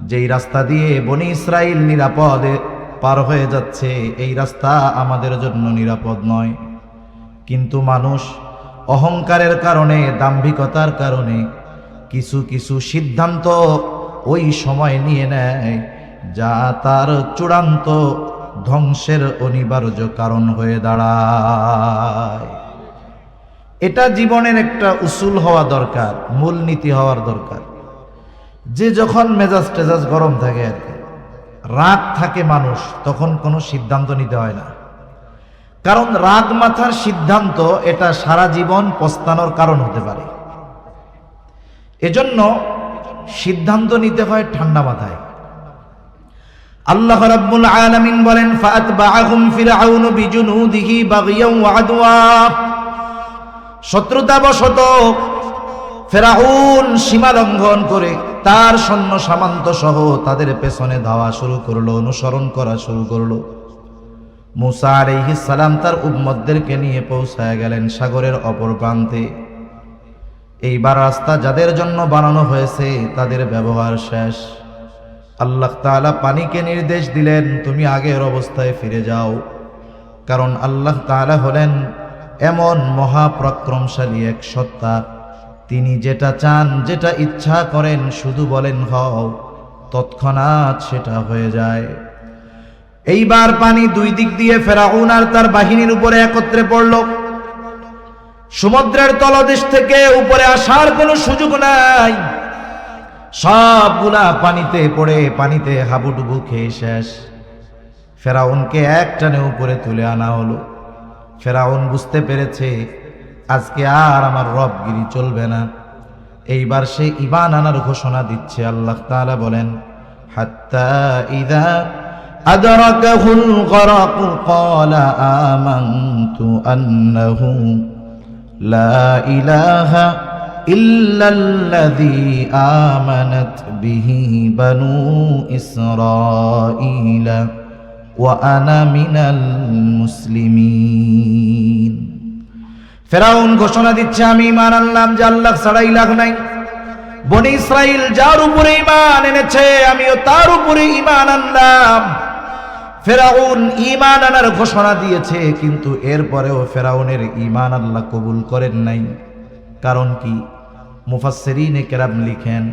যেই রাস্তা দিয়ে বনি ইসরাইল নিরাপদে পার হয়ে যাচ্ছে, এই রাস্তা আমাদের জন্য নিরাপদ নয়। কিন্তু মানুষ অহংকারের কারণে, দাম্ভিকতার কারণে কিছু কিছু সিদ্ধান্ত ওই সময় নিয়ে নেয়, যা তার চূড়ান্ত ধ্বংসের অনিবার্য কারণ হয়ে দাঁড়ায়। এটা জীবনের একটা উসুল হওয়া দরকার, মূলনীতি হওয়ার দরকার, যে যখন মেজাজ টেজাজ গরম থাকে আর কি, রাগ থাকে মানুষ, তখন কোনো সিদ্ধান্ত নিতে হয় না। কারণ রাগ মাথার সিদ্ধান্ত এটা সারা জীবন পস্তানোর কারণ হতে পারে। এজন্য সিদ্ধান্ত নিতে হয় ঠান্ডা মাথায়। আল্লাহ রাব্বুল আলামিন বলেন, ফাআতবাআহুম ফিরআউন বিজুনুদিহি বাগিয়ান ওয়া আদওয়া। শত্রুতাবশত ফিরআউন সীমা লঙ্ঘন করে তার সৈন্য সামন্ত সহ তাদের পেছনে ধাওয়া শুরু করলো, অনুসরণ করা শুরু করলো। মুসা আলাইহিস সালাম তার উম্মতদেরকে নিয়ে পৌঁছায় গেলেন সাগরের অপর প্রান্তে। এইবার রাস্তা যাদের জন্য বানানো হয়েছে তাদের ব্যবহার শেষ। আল্লাহ তাআলা পানিকে নির্দেশ দিলেন, তুমি আগের অবস্থায় ফিরে যাও। কারণ আল্লাহ তাআলা হলেন এমন মহাপরাক্রমশালী এক সত্তা, তিনি যেটা চান, যেটা ইচ্ছা করেন, শুধু বলেন হও, তৎক্ষণাৎ সেটা হয়ে যায়। এইবার পানি দুই দিক দিয়ে ফেরাউন আর তার বাহিনীর উপরে একত্রে পড়ল। সমুদ্রের তলদেশ থেকে উপরে আসার কোনো সুযোগ নাই। সবগুলা পানিতে পড়ে পানিতে হাবুডুবু খেয়ে শেষ। ফেরাউনকে এক টানে উপরে তুলে আনা হলো। ফেরাউন বুঝতে পেরেছে আজকে আর আমার রবগিরি চলবে না। এইবার সে ঈমান আনার ঘোষণা দিচ্ছে। আল্লাহ তাআলা বলেন, হাত্তা ইযা আদরাকাহুল গরাক ক্বালা আমানতু আন্নাহু লা ইলাহা ইল্লাল্লাযী আমানাত বিহি বানু ইসরাঈলা ওয়া আনা মিনাল মুসলিমিন। ফেরাউন ঘোষণা দিচ্ছে, আমি ঈমান আনলাম যে আল্লাহ ছাড়া ইলাহ নাই। বনি ইসরাইল যার উপরে ঈমান এনেছে আমিও তার উপরে ঈমান আনলাম। ফেরাউন ঈমান আনার ঘোষণা দিয়েছে, কিন্তু এরপরেও ফেরাউনের ঈমান আল্লাহ কবুল করেন নাই। কারণ কি? মুফাসসিরিনে কেরাম লিখেন,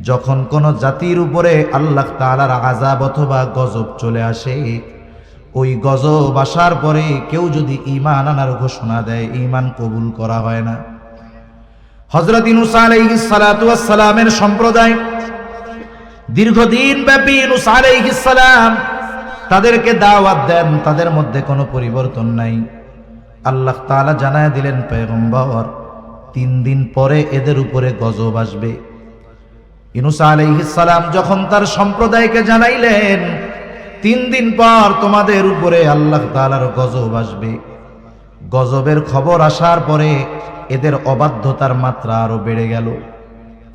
যখন কোন জাতির উপরে আল্লাহ তাআলার আযাব অথবা গজব চলে আসে, ওই গজব আসার পরে কেউ যদি ঈমান আনার ঘোষণা দেয়, ঈমান কবুল করা হয় না। হযরত ইউনূস আলাইহিস সালাতু ওয়াস সালামের সম্প্রদায় দীর্ঘদিন ব্যাপী ইউনূস আলাইহিস সালাম তাদেরকে দাওয়াত দেন, তাদের মধ্যে কোনো পরিবর্তন নাই। আল্লাহ তাআলা জানায় দিলেন, পয়গম্বর 3 দিন পরে এদের উপরে গজব আসবে। ইউনূস আলাইহিস সালাম যখন তার সম্প্রদায়কে জানাইলেন 3 দিন পর তোমাদের উপরে আল্লাহ তাআলার গজব আসবে, গজবের খবর আসার পরে এদের অবাধ্যতার মাত্রা আরো বেড়ে গেল।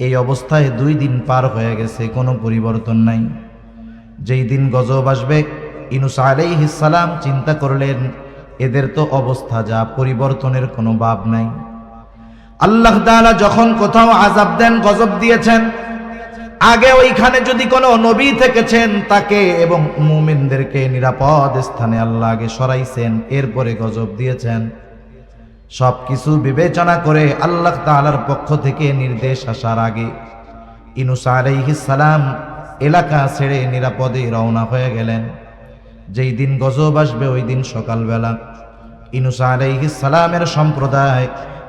এই অবস্থায় 2 দিন পার হয়ে গেছে, কোনো পরিবর্তন নাই। যেই দিন গজব আসবে, ইউনূস আলাইহিস সালাম চিন্তা করলেন এদের তো অবস্থা যা, পরিবর্তনের কোনো ভাব নাই। আল্লাহ তাআলা যখন কোথাও আযাব দেন, গজব দিয়েছেন, আগে ওইখানে যদি কোনো নবী থেকেছেন তাকে এবং মুমিনদেরকে নিরাপদ স্থানে আল্লাহ আগে সরাইছেন, এরপরে গজব দিয়েছেন। সবকিছু বিবেচনা করে আল্লাহ তাআলার পক্ষ থেকে নির্দেশ আসার আগে ইউনূস আলাইহিস সালাম এলাকা ছেড়ে নিরাপদে রওনা হয়ে গেলেন। যেই দিন গজব আসবে ওই দিন সকালবেলা ইউনূস আলাইহিস সালামের সম্প্রদায়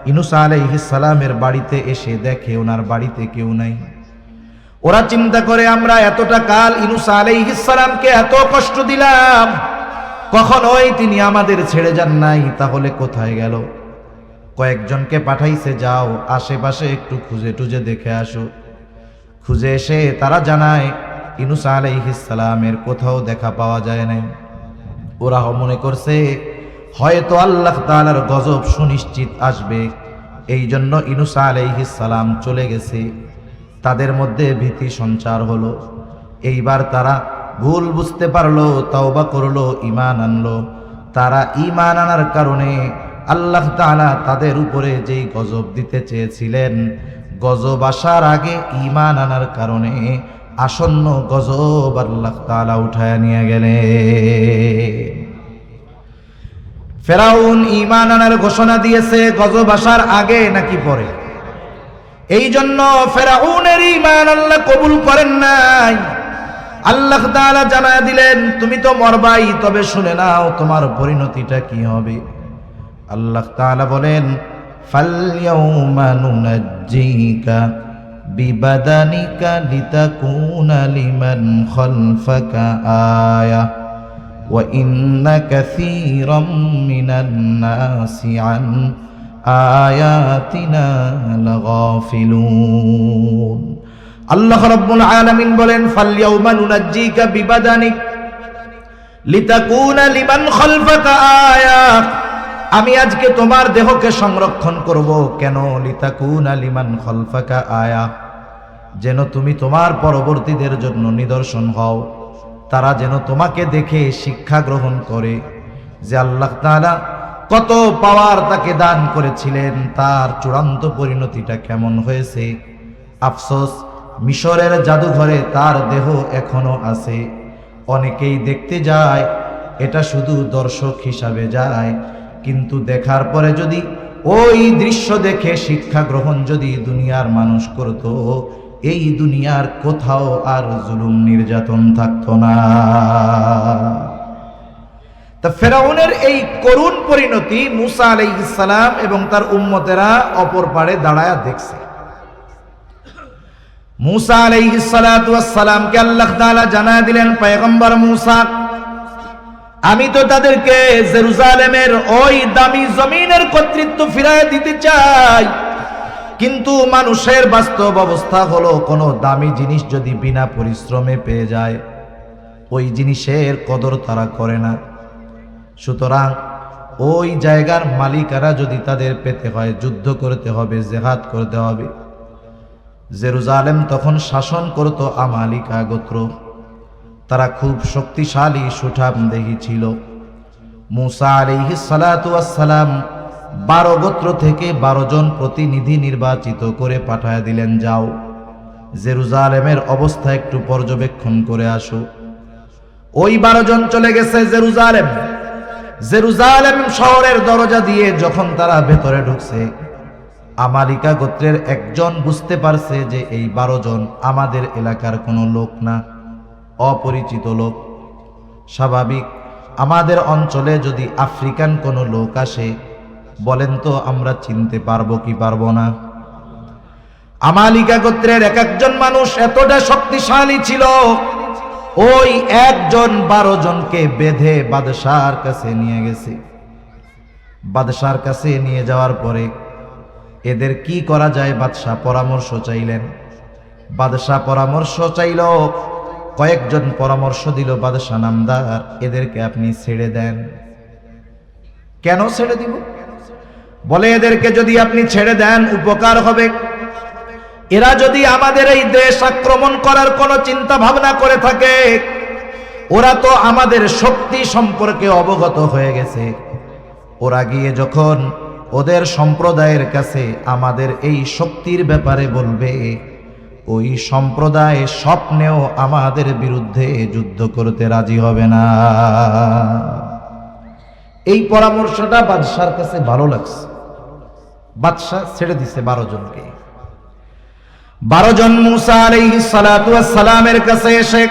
ইউনূস আলাইহিস সালামের বাড়িতে এসে দেখে ওনার বাড়িতে কেউ নাই। ওরা চিন্তা করে, আমরা এতটা কাল ইউনূস আলাইহিস সালামকে এত কষ্ট দিলাম, কখনোই তিনি আমাদের ছেড়ে যান নাই, তাহলে কোথায় গেল? কয়েকজনকে পাঠাইছে, যাও আশেপাশে একটু খুঁজে টুজে দেখে আসো। খুঁজে এসে তারা জানায় ইউনূস আলাইহিস সালামের কোথাও দেখা পাওয়া যায় নাই। ওরা মনে করছে হয়তো আল্লাহ তাআলার গজব সুনিশ্চিত আসবে, এই জন্য ইউনূস আলাইহিস সালাম চলে গেছে। তাদের মধ্যে ভীতি সঞ্চার হলো। এইবার তারা ভুল বুঝতে পারলো, তওবা করলো, ঈমান আনলো। তারা ঈমান আনার কারণে আল্লাহ তাআলা তাদের উপরে যেই গজব দিতে চেয়েছিলেন, গজব আসার আগে ঈমান আনার কারণে আসন্ন গজব আল্লাহ তাআলা উঠায় নিয়ে গেলেন। ফেরাউন ঈমান আনার ঘোষণা দিয়েছে গজব আসার আগে নাকি পরে? এই জন্য ফেরাউনের ঈমান আল্লাহ কবুল করেন নাই। আল্লাহ তাআলা জানায়া দিলেন তুমি তো মরবাই, তবে শুনে নাও তোমার পরিণতিটা কি হবে। আল্লাহ তাআলা বলেন ফালইয়াউমা নুনাজ্জিকা বিবাদানিকা লিতাকুনা লিমান খালফাকা আয়া ওয়া ইন্না কাসীরাম মিনান নাসি আন আয়াতিনা লাগাফিলুন। আল্লাহ রাব্বুল আলামিন বলেন ফালইয়াউমা নুনাজ্জিকা বিবাদানিক লিতাকুনা লিমান খালফাকা আয়া, আমি আজকে তোমার দেহকে সংরক্ষণ করব। কেন? লিতাকুনা লিমান খালফাকা আয়া, যেন তুমি তোমার পরবর্তীদের জন্য নিদর্শন হও, তারা যেন তোমাকে দেখে শিক্ষা গ্রহণ করে যে আল্লাহ তাআলা কত পাওয়ার তাকে দান করেছিলেন, তার চূড়ান্ত পরিণতিটা কেমন হয়েছে। আফসোস, মিশরের জাদুঘরে তার দেহ এখনো আছে। অনেকেই দেখতে যায়, এটা শুধু দর্শক হিসাবে যায়, কিন্তু দেখার পরে যদি ওই দৃশ্য দেখে শিক্ষা গ্রহণ যদি দুনিয়ার মানুষ করত, এই দুনিয়ার কোথাও আর জুলুম নির্যাতন থাকতো না। তা ফেরাউনের এই করুণ পরিণতি মুসা আলাইহিস সালাম এবং তার উম্মতেরা অপর পারে দাঁড়ায়া দেখছে। মুসা আলাইহিস সালাতু ওয়াস সালামকে আল্লাহ তাআলা জানায়া দিলেন, পয়গম্বর মুসা, আমি তো তাদেরকে জেরুজালেমের ওই দামি জমিনের কর্তৃত্ব ফিরায় দিতে চাই, কিন্তু মানুষের বাস্তব অবস্থা হলো কোনো দামি জিনিস যদি বিনা পরিশ্রমে পেয়ে যায়, ওই জিনিসের কদর তারা করে না। সুতরাং ওই জায়গার মালিকারা যদি তাদের পেতে হয়, যুদ্ধ করতে হবে, জিহাদ করতে হবে। জেরুজালেম তখন শাসন করত আমালিকা গোত্র, তারা খুব শক্তিশালী সুঠামদেহী ছিল। মুসা আলাইহিস সালাতু ওয়াস সালাম 12 গোত্র থেকে 12 জন প্রতিনিধি নির্বাচিত করে পাঠায় দিলেন, যাও জেরুজালেমের অবস্থা একটু পর্যবেক্ষণ করে আসো। ওই 12 জন চলে গেছে জেরুজালেম। জেরুজালেম শহরের দরজা দিয়ে যখন তারা ভেতরে ঢুকছে, আমালিকা গোত্রের একজন বুঝতে পারছে যে এই 12 জন আমাদের এলাকার কোনো লোক না, অপরিচিত লোক। স্বাভাবিক, আমাদের অঞ্চলে যদি আফ্রিকান কোনো লোক আসে, বলেন তো আমরা চিনতে পারবো কি পারবো না? আমালিকা গোত্রের এক একজন মানুষ এতটা শক্তিশালী ছিল, ওই একজন 12 জনকে বেঁধে বাদশার কাছে নিয়ে গেছে। বাদশার কাছে নিয়ে যাওয়ার পরে এদের কি করা যায় বাদশাহ পরামর্শ চাইলেন। বাদশাহ পরামর্শ চাইল, কয়েকজন পরামর্শ দিল বাদশাহ নামদার, এদেরকে আপনি ছেড়ে দেন। কেন ছেড়ে দিব? বলে এদেরকে যদি আপনি ছেড়ে দেন উপকার হবে। এরা যদি আমাদের এই দেশ আক্রমণ করার কোনো চিন্তা ভাবনা করে থাকে, ওরা তো আমাদের শক্তি সম্পর্কে অবগত হয়ে গেছে। ওরা গিয়ে যখন ওদের সম্প্রদায়ের কাছে আমাদের এই শক্তির ব্যাপারে বলবে, ওই সম্প্রদায় স্বপ্নেও আমাদের বিরুদ্ধে যুদ্ধ করতে রাজি হবে না। এই পরামর্শটা বাদশার কাছে ভালো লাগছে। বাদশা ছেড়ে দিছে 12 জনকে। 12 জন মুসা আলাইহিস সালাতু ওয়াস সালামের কাছে এসে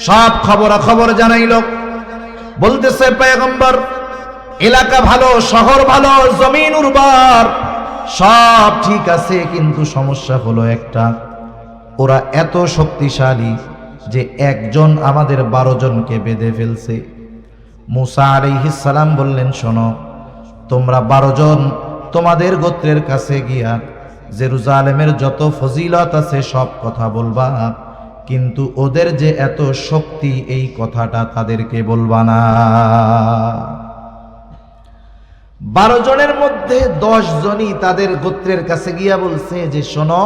সব খবরাখবর জানাইল। বলতেছে, পয়গম্বর, এলাকা ভালো, শহর ভালো, জমিন উর্বর, সব ঠিক আছে, কিন্তু সমস্যা হলো একটা, ওরা এত শক্তিশালী যে একজন আমাদের 12 জনকে বেঁধে ফেলছে। মুসা আলাইহিস সালাম বললেন, শোনো, তোমরা 12 জন তোমাদের গোত্রের কাছে গিয়া জেরুজালেমের যত ফজিলত আছে সব কথা বলবা, কিন্তু ওদের যে এত শক্তি এই কথাটা তাদেরকে বলবা না। 12 জনের মধ্যে 10 জনই তাদের গোত্রের কাছে গিয়া বলছে যে, শোনো,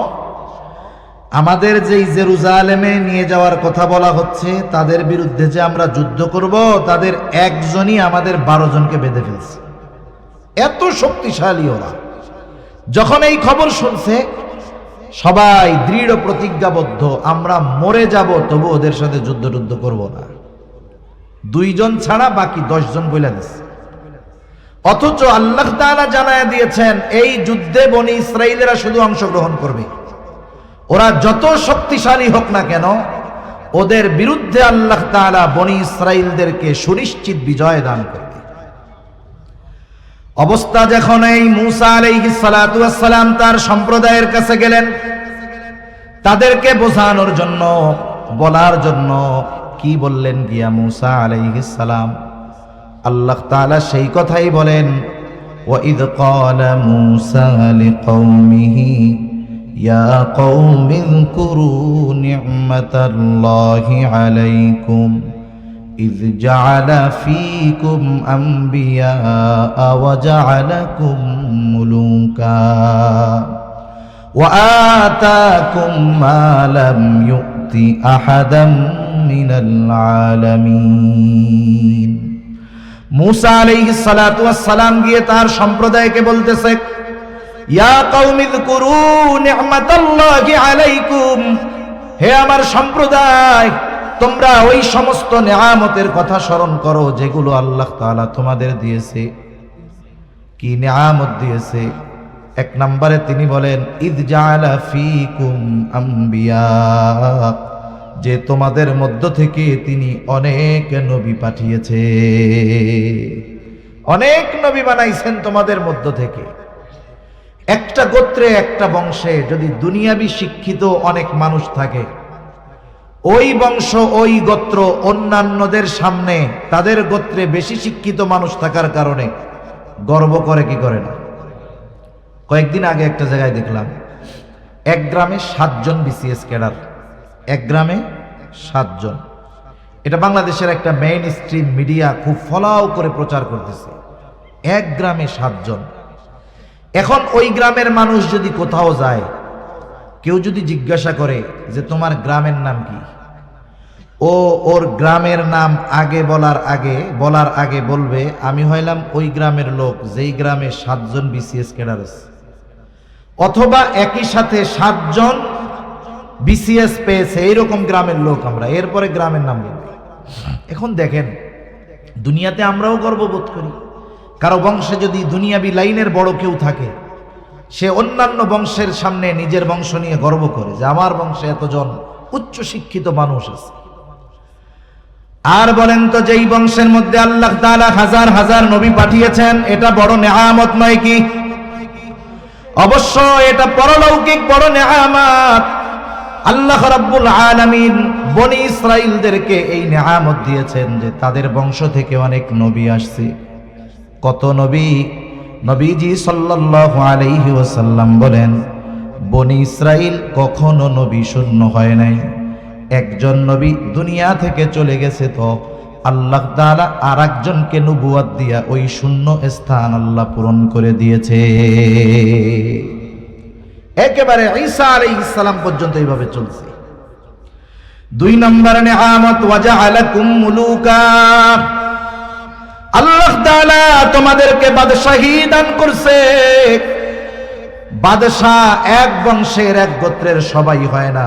আমাদের যেই জেরুজালেমে নিয়ে যাওয়ার কথা বলা হচ্ছে, তাদের বিরুদ্ধে যে আমরা যুদ্ধ করব, তাদের একজনই আমাদের 12 জনকে বেঁধে ফেলছে। এত শক্তিশালী ওরা। যখন এই খবর শুনছে, সবাই দৃঢ় প্রতিজ্ঞাবদ্ধ, আমরা মরে যাব তবু ওদের সাথে যুদ্ধ করব না। 2 জন ছাড়া বাকি 10 জন বইলা দিচ্ছে। অথচ আল্লাহ তাআলা জানায়া দিয়েছেন, এই যুদ্ধে বনি ইসরাইলেরা শুধু অংশগ্রহণ করবে। ওরা যত শক্তিশালী হোক না কেন, ওদের বিরুদ্ধে আল্লাহ তাআলা বনি ইসরাইলদেরকে সুনিশ্চিত বিজয় দান করবে। অবস্থা যখন এই মূসা আলাইহিস সালাতু ওয়াস সালাম তার সম্প্রদায়ের কাছে গেলেন তাদেরকে বোঝানোর জন্য, বলার জন্য, কি বললেন গিয়া মূসা আলাইহিস সালাম? আল্লাহ তাআলা সেই কথাই বলেন, وَإِذْ قَالَ مُوسَى لِقَوْمِهِ يَا قَوْمِ اذْكُرُوا نِعْمَةَ اللَّهِ عَلَيْكُمْ إِذْ جَعَلَ فِيكُمْ أَنْبِيَاءَ وَجَعَلَكُمْ مُلُوكًا وَآتَاكُمْ مَا لَمْ يُؤْتِ أَحَدًا مِنَ الْعَالَمِينَ। মূসা আলাইহিস সালাতু ওয়াস সালাম গিয়ে তার সম্প্রদায়কে বলতেছে, ইয়া কওমি যকুরু নি'মাতাল্লাহি আলাইকুম, হে আমার সম্প্রদায়, তোমরা ওই সমস্ত নেয়ামতের কথা স্মরণ করো যেগুলো আল্লাহ তাআলা তোমাদের দিয়েছে। কি নেয়ামত দিয়েছে? এক নম্বরে তিনি বলেন, ইদ জাআলা ফীকুম আম্বিয়া, যে তোমাদের মধ্য থেকে তিনি অনেক নবী পাঠিয়েছে, অনেক নবী বানাইছেন তোমাদের মধ্য থেকে। একটা গোত্রে, একটা বংশে যদি দুনিয়াবি শিক্ষিত অনেক মানুষ থাকে, ওই বংশ, ওই গোত্র অন্যান্যদের সামনে তাদের গোত্রে বেশি শিক্ষিত মানুষ থাকার কারণে গর্ব করে কি করে না? কয়েকদিন আগে একটা জায়গায় দেখলাম, এক গ্রামে 7 জন বিসিএস ক্যাডার, এক গ্রামে 7 জন। এটা বাংলাদেশের একটা মেইন স্ট্রিম মিডিয়া খুব ফলাও করে প্রচার করতেছে, এক গ্রামে 7 জন। এখন ওই গ্রামের মানুষ যদি কোথাও যায়, কেউ যদি জিজ্ঞাসা করে যে তোমার গ্রামের নাম কি, ও ওর গ্রামের নাম বলার আগে বলবে, আমি হইলাম ওই গ্রামের লোক যেই গ্রামে 7 জন বিসিএস ক্যাডার আছে, অথবা একই সাথে 7 জন বিসিএস পেয়েছে এইরকম গ্রামের লোক আমরা, এরপরে গ্রামের নাম বলবে। এখন দেখেন, দুনিয়াতে আমরাও গর্ববোধ করি। কারো বংশে যদি দুনিয়াবি লাইনের বড় কেউ থাকে, সে অন্যান্য বংশের সামনে নিজের বংশ নিয়ে গর্ব করে যে আমার বংশে এতজন উচ্চ শিক্ষিত মানুষ আছে। আর বলেন তো, যেই বংশের মধ্যে আল্লাহ তাআলা হাজার হাজার নবী পাঠিয়েছেন, এটা বড় নেয়ামত নয় কি? অবশ্য এটা পরলৌকিক বড় নেয়ামত। আল্লাহ রাব্বুল আলামিন বনি ইসরাইলদেরকে এই নেয়ামত দিয়েছেন যে তাদের বংশ থেকে অনেক নবী আসছে। কত নবী? নবীজি সাল্লাল্লাহু আলাইহি ওয়াসাল্লাম বলেন, বনি ইসরাইল কখনো নবী শূন্য হয় নাই। একজন নবী দুনিয়া থেকে চলে গেছে, তো আল্লাহ তাআলা আরেকজনকে নবুয়ত দিয়া ওই শূন্য স্থান আল্লাহ পূরণ করে দিয়েছে। একেবারে ঈসা আলাইহিস সালাম পর্যন্ত এইভাবে চলছে। 2 নম্বর নেয়ামত, ওয়াজআলাকুম মুলুকা, আল্লাহ তাআলা তোমাদেরকে বাদশাহী দান করছে। বাদশাহ এক বংশের, এক গোত্রের সবাই হয় না,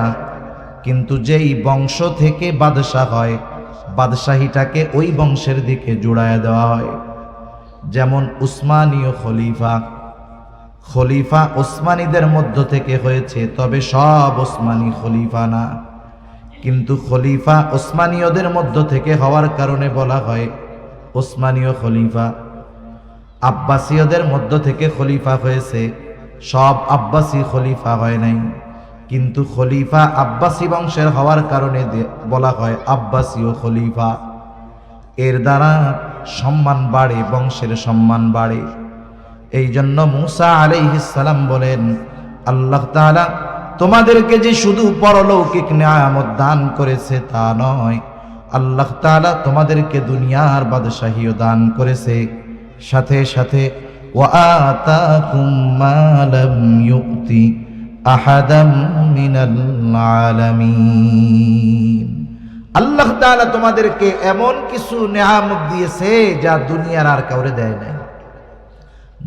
কিন্তু যেই বংশ থেকে বাদশাহ হয়, বাদশাহীটাকে ওই বংশের দিকে জুড়ায় দেওয়া হয়। যেমন উসমানীয় খলিফা ওসমানীদের মধ্য থেকে হয়েছে, তবে সব ওসমানী খলিফা না, কিন্তু খলিফা ওসমানীয়দের মধ্য থেকে হওয়ার কারণে বলা হয় ওসমানীয় খলিফা। আব্বাসীয়দের মধ্য থেকে খলিফা হয়েছে, সব আব্বাসী খলিফা হয় নাই, কিন্তু খলিফা আব্বাসী বংশের হওয়ার কারণে বলা হয় আব্বাসীয় খলিফা। এর দ্বারা সম্মান বাড়ে, বংশের সম্মান বাড়ে। এই জন্য মূসা আলাইহিস সালাম বলেন, আল্লাহ তাআলা তোমাদেরকে যে শুধু পরলৌকিক নিয়ামত দান করেছে তা নয়, আল্লাহ তাআলা তোমাদেরকে দুনিয়ার বাদশাহীও দান করেছে, সাথে সাথে ওয়াআতাকুম মা লাম ইউতি আহাদাম মিনাল আলামিন। আল্লাহ তাআলা তোমাদেরকে এমন কিছু নিয়ামত দিয়েছে যা দুনিয়ার আর কাউরে দেয় নাই।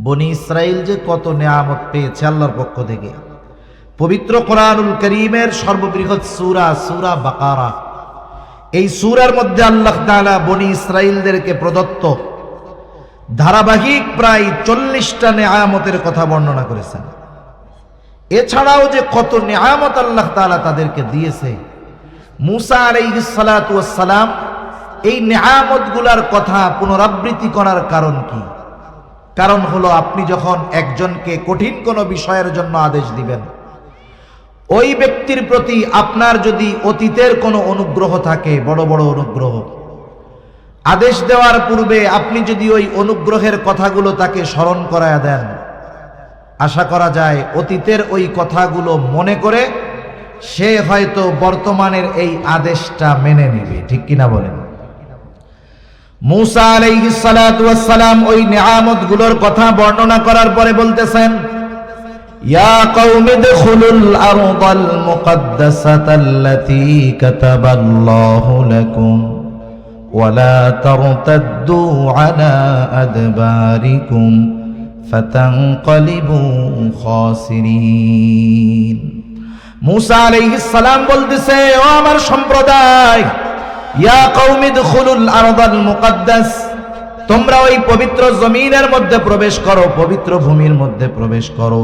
বনি ইসরাইল যে কত নিয়ামত পেয়েছে আল্লাহর পক্ষ থেকে। পবিত্র কোরআনুল কারীমের সর্ববৃহৎ সূরা বাকারা, এই সূরার মধ্যে আল্লাহ তাআলা বনি ইসরাইলদেরকে প্রদত্ত ধারাবাহিক প্রায় 40টা নিয়ামতের কথা বর্ণনা করেছেন। এছাড়াও যে কত নিয়ামত আল্লাহ তাআলা তাদেরকে দিয়েছে মুসা আলাইহিস সালাতু ওয়াস সালাম এই নেয়ামতগুলার কথা পুনরাবৃত্তি করার কারণ কি? কারণ হলো, আপনি যখন একজনকে কঠিন কোনো বিষয়ের জন্য আদেশ দিবেন, ওই ব্যক্তির প্রতি আপনার যদি অতীতের কোনো অনুগ্রহ থাকে, বড় বড় অনুগ্রহ, আদেশ দেওয়ার পূর্বে আপনি যদি ওই অনুগ্রহের কথাগুলো তাকে স্মরণ করায়া দেন, আশা করা যায় অতীতের ওই কথাগুলো মনে করে সে হয়তো বর্তমানের এই আদেশটা মেনে নেবে। ঠিক কিনা বলেন? মুসা আলাইহিস সালাতু ওয়াস সালাম ওই নিয়ামতগুলোর কথা বর্ণনা করার পরে বলতেছেন, ইয়া কওমি দুখুলুল আরদাল মুকদ্দাসাতাল্লাতী কাতাবাল্লাহু লাকুম ওয়ালা তারতাদ্দু আলা আদবারিকুম ফাতানকালিবু খাসিরিন। মুসা আলাইহিস সালাম বলতেছে, ও আমার সম্প্রদায়, ইয়া কওমি দুখুলুল আরদাল মুকদ্দাস, তোমরা ওই পবিত্র জমিনের মধ্যে প্রবেশ করো, পবিত্র ভূমির মধ্যে প্রবেশ করো,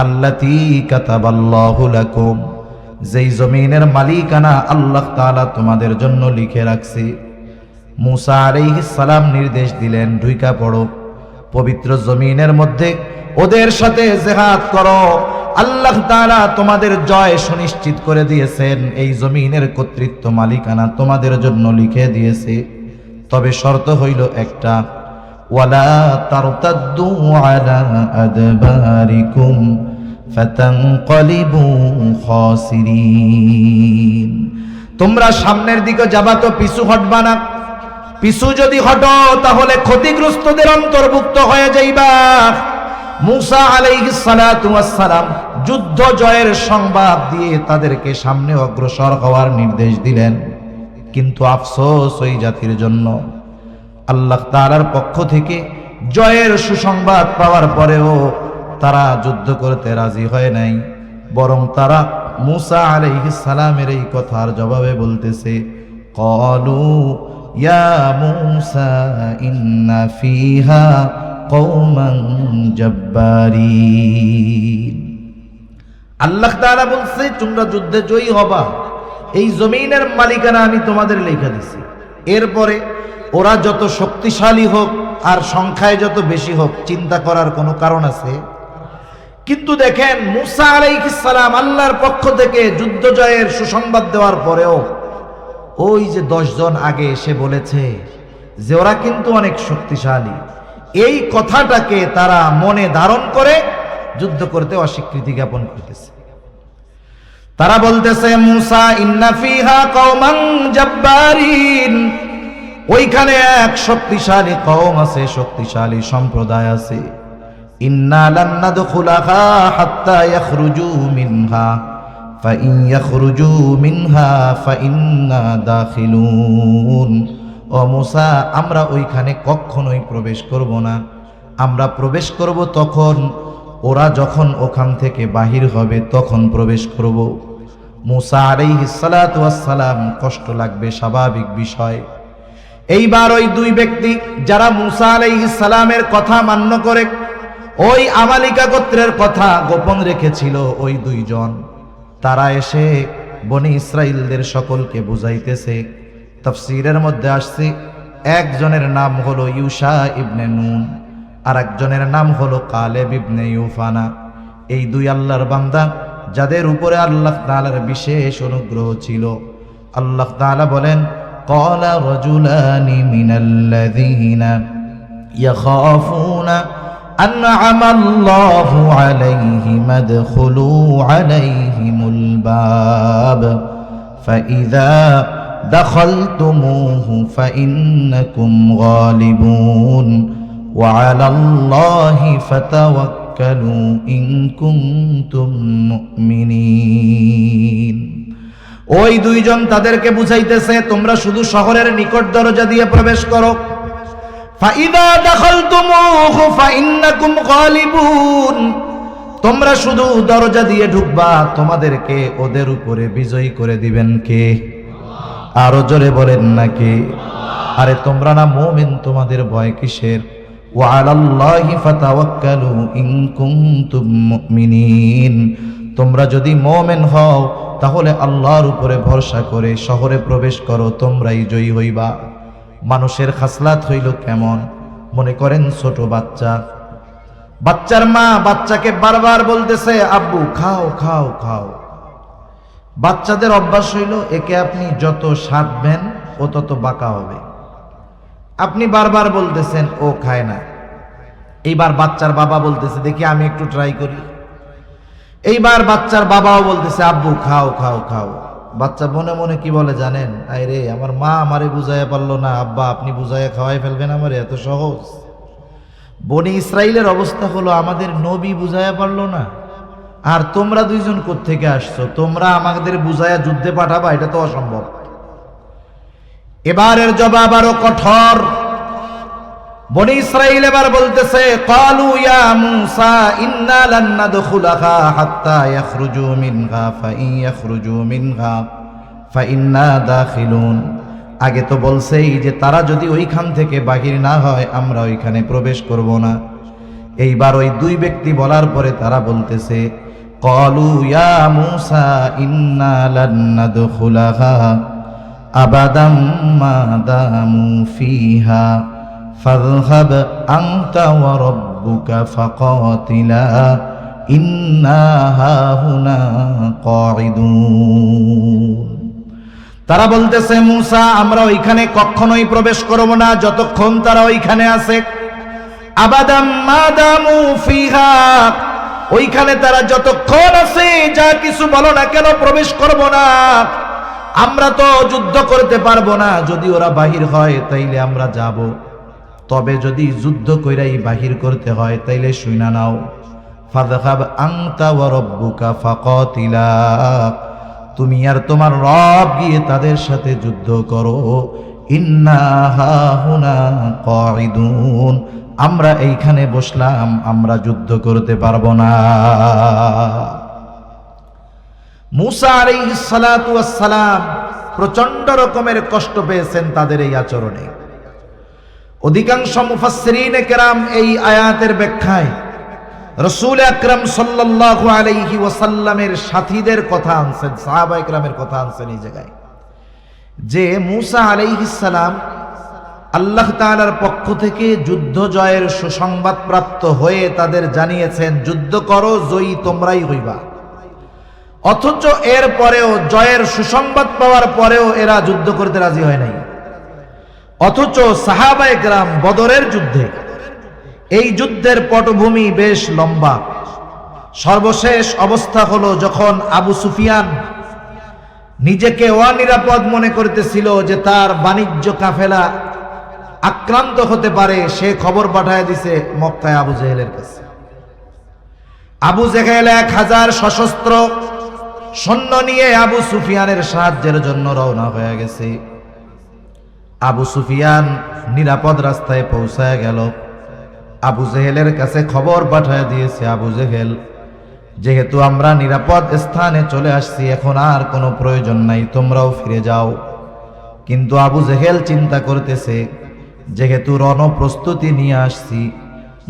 আল্লাতী কাতাবাল্লাহু লাকুম, যেই জমিনের মালিকানা আল্লাহ তাআলা তোমাদের জন্য লিখে রাখছে। মুসা আলাইহিস সালাম নির্দেশ দিলেন, ঢুইকা পড়ো পবিত্র জমিনের মধ্যে, ওদের সাথে জিহাদ করো। আল্লাহ তাআলা তোমাদের জয় সুনিশ্চিত করে দিয়েছেন, এই জমিনের কর্তৃত্ব মালিকানা তোমাদের জন্য লিখে দিয়েছে। তবে শর্ত হইল একটা, ওয়ালা তারতাদ্দু আলা আদবারিকুম ফাতানকালিবু খাসিরিন, তোমরা সামনের দিকে যাবা তো পিছু হটবা না। পিছু যদি হটো তাহলে ক্ষতিগ্রস্তদের অন্তর্ভুক্ত হয়ে যাইবা। মুসা আলাইহিস সালাতু ওয়াস সালাম যুদ্ধ জয়ের সংবাদ দিয়ে তাদেরকে সামনে অগ্রসর হওয়ার নির্দেশ দিলেন। কিন্তু আফসোস ওই জাতির জন্য, আল্লাহ তাআলার পক্ষ থেকে জয়ের সুসংবাদ পাওয়ার পরেও তারা যুদ্ধ করতে রাজি হয় নাই, বরং তারা মুসা আলাইহিস সালামের এই কথার জবাবে বলতেছে, ক্বালু ইয়া মুসা ইন্না ফিহা কওমান জাব্বারিন। আল্লাহ তাআলা বলছে, তোমরা যুদ্ধে জয়ী হবা, এই জমিনের মালিকানা আমি তোমাদের লেখা দিছি। এরপরে ওরা যত শক্তিশালী হোক আর সংখ্যায় যত বেশি হোক, চিন্তা করার কোনো কারণ আছে? কিন্তু দেখেন, মুসা আলাইহিস সালাম আল্লাহর পক্ষ থেকে যুদ্ধ জয়ের সুসংবাদ দেওয়ার পরেও ওই যে 10 জন আগে এসে বলেছে যে ওরা কিন্তু অনেক শক্তিশালী, এই কথাটাকে তারা মনে ধারণ করে যুদ্ধ করতে অস্বীকৃতি জ্ঞাপন করতেছে। তারা বলতেছে, মুসা ইন্না ফিহা কওমান জাব্বারিন, ওইখানে এক শক্তিশালী কওম আছে, শক্তিশালী সম্প্রদায় আছে। ইন্না লান নাদখুলাহা হাত্তা ইয়াখরুজু মিনহা ফাইন ইয়াখরুজু মিনহা ফাইন্না দাখিলুন। ও মুসা, আমরা ওইখানে কখনোই প্রবেশ করব না। আমরা প্রবেশ করব তখন ওরা যখন ওখান থেকে বাহির হবে তখন প্রবেশ করব। মুসা আলাইহিস সালাতু ওয়াস সালাম কষ্ট লাগবে, স্বাভাবিক বিষয়। এইবার ওই দুই ব্যক্তি যারা মুসা আলাইহিস সালামের কথা মান্য করে ওই আমালিকা গোত্রের কথা গোপন রেখেছিল, ওই দুইজন তারা এসে বনি ইসরাইলদের সকলকে বুঝাইতেছে। তাফসীরের মধ্যে আসছে, একজনের নাম হলো ইউশা ইবনে নুন, আর একজনের নাম হলো কালেব ইবনে ইউফানা। এই দুই আল্লাহর বান্দা যাদের উপরে আল্লাহ তাআলার বিশেষ অনুগ্রহ ছিল। আল্লাহ তাআলা বলেন, ক্বালা রাজুলানি মিনাল্লাযীনা ইয়াখাফুনা আন'আমাল্লাহু আলাইহিম আদখুলু আলাইহিমুল বাব ফাইযা দাখালতুমুহু ফাইন্নাকুম গালিবুন ওয়া আলাল্লাহি ফাতাওয়াক্কালু ইন কুনতুম মুমিনিন। ওই দুইজন তাদেরকে বুঝাইতেছে, তোমরা শুধু শহরের নিকট দরজা দিয়ে প্রবেশ করো। ফাইদা দাখালতুমুহু ফাইন্নাকুম গালিবুন, তোমরা শুধু দরজা দিয়ে ঢুকবা, তোমাদেরকে ওদের উপরে বিজয়ী করে দিবেন কে? আরো জোরে বলেন না কে? আরে তোমরা না মুমিন, তোমাদের ভয় কিসের? ওয়া আলাল্লাহি ফাতাওয়াক্কালু ইন কুনতুম মুমিনিন, তোমরা যদি মুমিন হও তাহলে আল্লাহর উপরে ভরসা করে শহরে প্রবেশ করো, তোমরাই জয়ী হইবা। মানুষের খাসলাত হইল কেমন? মনে করেন ছোট বাচ্চা, বাচ্চার মা বাচ্চাকে বারবার বলতেছে আব্বু খাও খাও খাও। বাচ্চাদের অভ্যাস হইল একে আপনি যত সাধবেন ও তত বাঁকা হবে। আপনি বারবার বলতেছেন, ও খায় না। এইবার বাচ্চার বাবা বলতেছে দেখি আমি একটু ট্রাই করি। এইবার বাচ্চার বাবাও বলতেছে আব্বু খাও খাও খাও। বাচ্চা মনে মনে কি বলে জানেন? আয় রে, আমার মা আমারে বুঝাইয়া পারলো না, আব্বা আপনি বুঝাইয়া খাওয়াই ফেলবেন আমারে, এত সহজ। বনি ইসরাইলের অবস্থা হলো আমাদের নবী বুঝাইয়া পারলো না, আর তোমরা দুইজন কোত্থেকে আসছো? তোমরা আমাদের বুঝাইয়া যুদ্ধে পাঠাবা, এটা তো অসম্ভব। এবারের জবাব আরো কঠোর। বনি ইসরাইল এবার বলতেছে ক্বালু ইয়া মূসা ইন্না লান নাদখুলাহা হাত্তা ইয়াখরুজু মিনহা ফাইন ইয়াখরুজু মিনহা ফাইন্না দাখিলুন। আগে তো বলছেই যে তারা যদি ওইখান থেকে বাহির না হয় আমরা ওইখানে প্রবেশ করব না। এইবার ওই দুই ব্যক্তি বলার পরে তারা বলতেছে ক্বালু ইয়া মূসা ইন্না লান নাদখুলাহা আবাদাম মা দামু ফিহা ফাযহাব আনতা ওয়া রাব্বুকা ফাকাতিলা ইন্না হাহুনা কাঈদুন। তারা বলতেছে মূসা আমরা ওইখানে কখনোই প্রবেশ করব না যতক্ষণ তারা ওইখানে আছে। আবাদাম মা দামু ফিহা, ওইখানে তারা যতক্ষণ আছে যা কিছু বলো না কেন প্রবেশ করব না। আমরা তো যুদ্ধ করতে পারবো না, যদি ওরা বাহির হয় তাইলে আমরা যাব, তবে যদি যুদ্ধ কইরাই বাহির করতে হয় তাইলে শুইনা নাও। ফাযহাব আনতা ওয়া রাব্বুকা ফাকাতিলা, তুমি আর তোমার রব গিয়ে তাদের সাথে যুদ্ধ করো। ইন্না হাহুনা কাঈদুন, আমরা এইখানে বসলাম, আমরা যুদ্ধ করতে পারবো না। মূসা আলাইহিস সালাতু ওয়াস সালাম প্রচন্ড রকমের কষ্ট পেয়েছেন তাদের এই আচরণে। অধিকাংশ মুফাসসিরিনে কেরাম এই আয়াতের ব্যাখ্যায় রাসূল আকরাম সাল্লাল্লাহু আলাইহি ওয়াসাল্লামের সাথীদের কথা আনছেন, সাহাবায়ে কেরামের কথা আনছেন এই জায়গায়, যে মূসা আলাইহিস সালাম আল্লাহ তাআলার পক্ষ থেকে যুদ্ধ জয়ের সুসংবাদ প্রাপ্ত হয়ে তাদের জানিয়েছেন যুদ্ধ করো, জয়ী তোমরাই হইবা। অথচ এর পরেও জয়ের সুসংবাদ পাওয়ার পরেও এরা যুদ্ধ করতে রাজি হয় নাই। অথচ সাহাবায়ে কেরাম বদরের যুদ্ধে, এই যুদ্ধের পটভূমি বেশ লম্বা। সর্বশেষ অবস্থা হলো যখন আবু সুফিয়ান নিজেকে অনিরাপদ মনে করতেছিল যে তার বাণিজ্য কাফেলা আক্রান্ত হতে পারে, সে খবর পাঠায় দিছে মক্কায় আবু জেহেলের কাছে। আবু জেহেল 1000 সশস্ত্র সৈন্য নিয়ে আবু সুফিয়ানের সাহায্যের জন্য রওনা হয়ে গেছে। আবু সুফিয়ান নিরাপদ রাস্তায় পৌঁছায় গেল। আবু জেহেলের কাছে খবর পাঠায় দিয়েছে, আবু জেহেল যেহেতু আমরা নিরাপদ স্থানে চলে আসছি, এখন আর কোনো প্রয়োজন নাই, তোমরাও ফিরে যাও। কিন্তু আবু জেহেল চিন্তা করতেছে যেহেতু রণপ্রস্তুতি নিয়ে আসছি,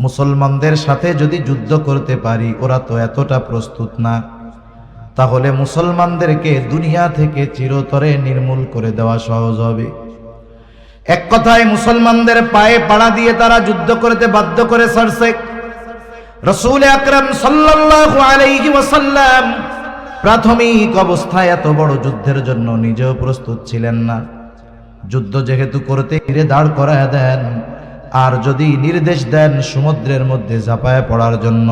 মুসলমানদের সাথে যদি যুদ্ধ করতে পারি, ওরা তো এতটা প্রস্তুত না, তাহলে মুসলমানদেরকে দুনিয়া থেকে চিরতরে নির্মূল করে দেওয়া সহজ হবে। এক কথায় মুসলমানদের পায়ে পাড়া দিয়ে তারা যুদ্ধ করতে বাধ্য করে ছাড়ছে। রাসূল আকরাম সাল্লাল্লাহু আলাইহি ওয়াসাল্লাম প্রাথমিক অবস্থায় এত বড় যুদ্ধের জন্য নিজেও প্রস্তুত ছিলেন না। যুদ্ধ যেহেতু করতে ঘিরে দাঁড় করায় দেন, আর যদি নির্দেশ দেন সমুদ্রের মধ্যে ঝাঁপায় পড়ার জন্য,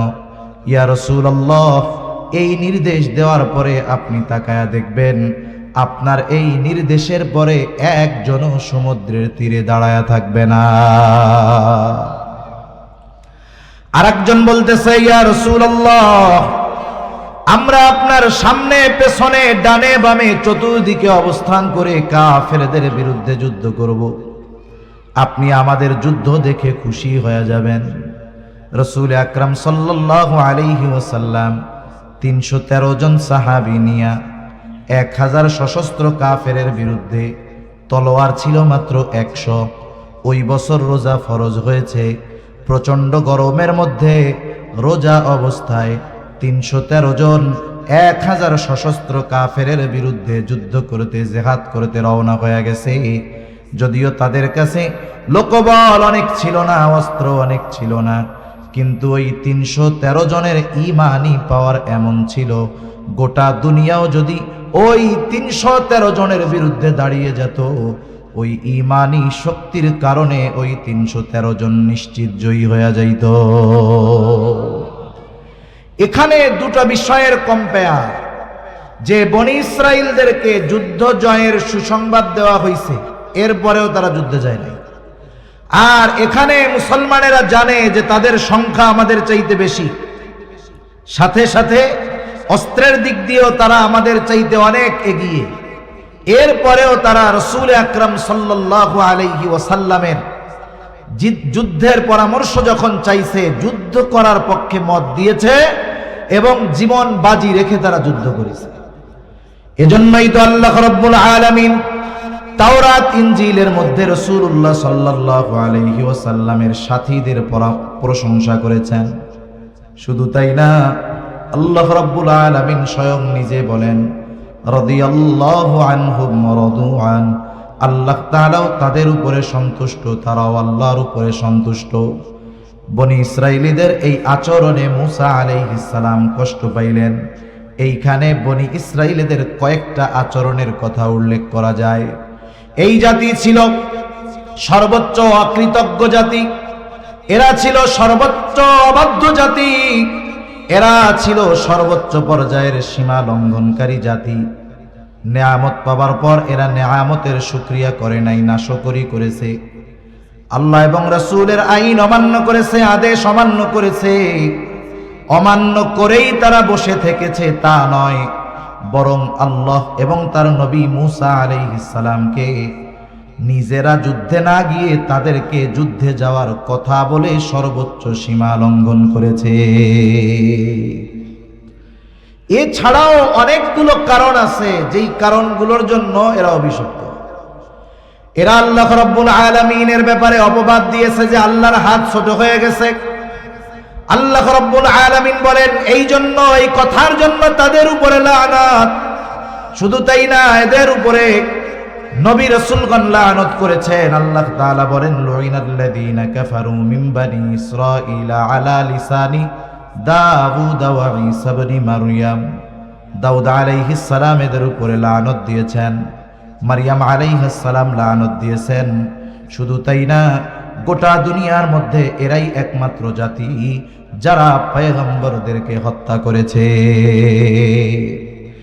ইয়া রাসূলুল্লাহ এই নির্দেশ দেওয়ার পরে আপনি তাকায়া দেখবেন আপনার এই নির্দেশের পরে একজনও সমুদ্রের তীরে দাঁড়ায়া থাকবে না। আরেকজন বলতেছে ইয়া রাসূলুল্লাহ আমরা আপনার সামনে পেছনে ডানে বামে চতুর্দিকে অবস্থান করে কাফেরদের বিরুদ্ধে যুদ্ধ করব, আপনি আমাদের যুদ্ধ দেখে খুশি হয়ে যাবেন। রাসূল আকরাম সাল্লাল্লাহু আলাইহি ওয়াসাল্লাম 313 জন সাহাবী নিয়া 1000 সশস্ত্র কাফেরের বিরুদ্ধে, তলোয়ার ছিল মাত্র 100। ওই বছর রোজা ফরজ হয়েছে, প্রচন্ড গরমের মধ্যে রোজা অবস্থায় 313 জন 1000 সশস্ত্র কাফেরের বিরুদ্ধে যুদ্ধ করতে, জিহাদ করতে রওনা হয়ে গেছে। যদিও তাদের কাছে লোকবল অনেক ছিল না, অস্ত্র অনেক ছিল না, কিন্তু ওই 313 জনের ঈমানি পাওয়ার এমন ছিল, গোটা দুনিয়াও যদি ওই 313 জনের বিরুদ্ধে দাঁড়িয়ে যেত, ওই ঈমানি শক্তির কারণে ওই 313 জন নিশ্চিত জয়ী হয়ে যাইত। এখানে দুটো বিষয়ের কম্পেয়ার, যে বনি ইসরাইলদেরকে যুদ্ধ জয়ের সুসংবাদ দেওয়া হয়েছে, এরপরেও তারা যুদ্ধে যায় নাই। আর এখানে মুসলমানেরা জানে যে তাদের সংখ্যা আমাদের চাইতে বেশি, সাথে সাথে অস্ত্রের দিক দিয়েও তারা আমাদের চাইতে অনেক এগিয়ে। এরপরেও তারা রাসূল আকরাম সাল্লাল্লাহু আলাইহি ওয়াসাল্লামের যুদ্ধের পরামর্শ যখন চাইছে, যুদ্ধ করার পক্ষে মত দিয়েছে এবং জীবন বাজি রেখে তারা যুদ্ধ করেছে। এজন্যই তো আল্লাহ রাব্বুল আলামিন তাওরাত ইনজিলের মধ্যে রাসূলুল্লাহ সাল্লাল্লাহু আলাইহি ওয়াসাল্লামের সাথীদের প্রশংসা করেছেন। শুধু তাই না, আল্লাহ রাব্বুল আলামিন স্বয়ং নিজে বলেন, রাদিয়াল্লাহু আনহুম ওয়া রাদু আন, আল্লাহ তাআলাও তাদের উপরে সন্তুষ্ট, তারাও আল্লাহর উপরে সন্তুষ্ট। বনি ইসরাইলীদের এই আচরণে মুসা আলাইহিস সালাম কষ্ট পাইলেন। এইখানে বনি ইসরাইলীদের কয়েকটা আচরণের কথা উল্লেখ করা যায়। এই জাতি ছিল সর্বোচ্চ অকৃতজ্ঞ জাতি, এরা ছিল সর্বোচ্চ অবাধ্য জাতি, এরা ছিল সর্বোচ্চ পর্যায়ের সীমা লঙ্ঘনকারী জাতি। নেয়ামত পাবার পর এরা নেয়ামতের শুকরিয়া করে নাই, নাশকরি করেছে। আল্লাহ এবং রাসূলের আইন অমান্য করেছে, আদেশ অমান্য করেছে। অমান্য করেই তারা বসে থেকেছে তা নয়, বরং আল্লাহ এবং তার নবী মুসা আলাইহিস সালামকে নিজেরা যুদ্ধে না গিয়ে তাদেরকে যুদ্ধে যাওয়ার কথা বলে সর্বোচ্চ সীমা লঙ্ঘন করেছে। এছাড়াও অনেকগুলো কারণ আছে, যেই কারণগুলোর জন্য এরা অভিশপ্ত। এরা আল্লাহ রাব্বুল আলামিনের ব্যাপারে অপবাদ দিয়েছে যে আল্লাহর হাত ছোট হয়ে গেছে। আল্লাহ রাব্বুল আলামিন বলেন, এই জন্য, এই কথার জন্য তাদের উপরে লানত। শুধু তাই না, এদের উপরে নবী রাসূলগণ লানত করেছেন। আল্লাহ তাআলা বলেন, লুইনাল্লাযীনা কাফারু মিন বানি ইসরাঈলা আলা লিসানি দাউদ ওয়া ঈসা ইবনে মারইয়াম। দাউদ আলাইহিস সালাম এদের উপরে লানত দিয়েছেন, মারইয়াম আলাইহিস সালাম লানত দিয়েছেন। শুধু তাই না, গোটা দুনিয়ার মধ্যে এরাই একমাত্র জাতি যারা পয়গম্বরদেরকে হত্যা করেছে।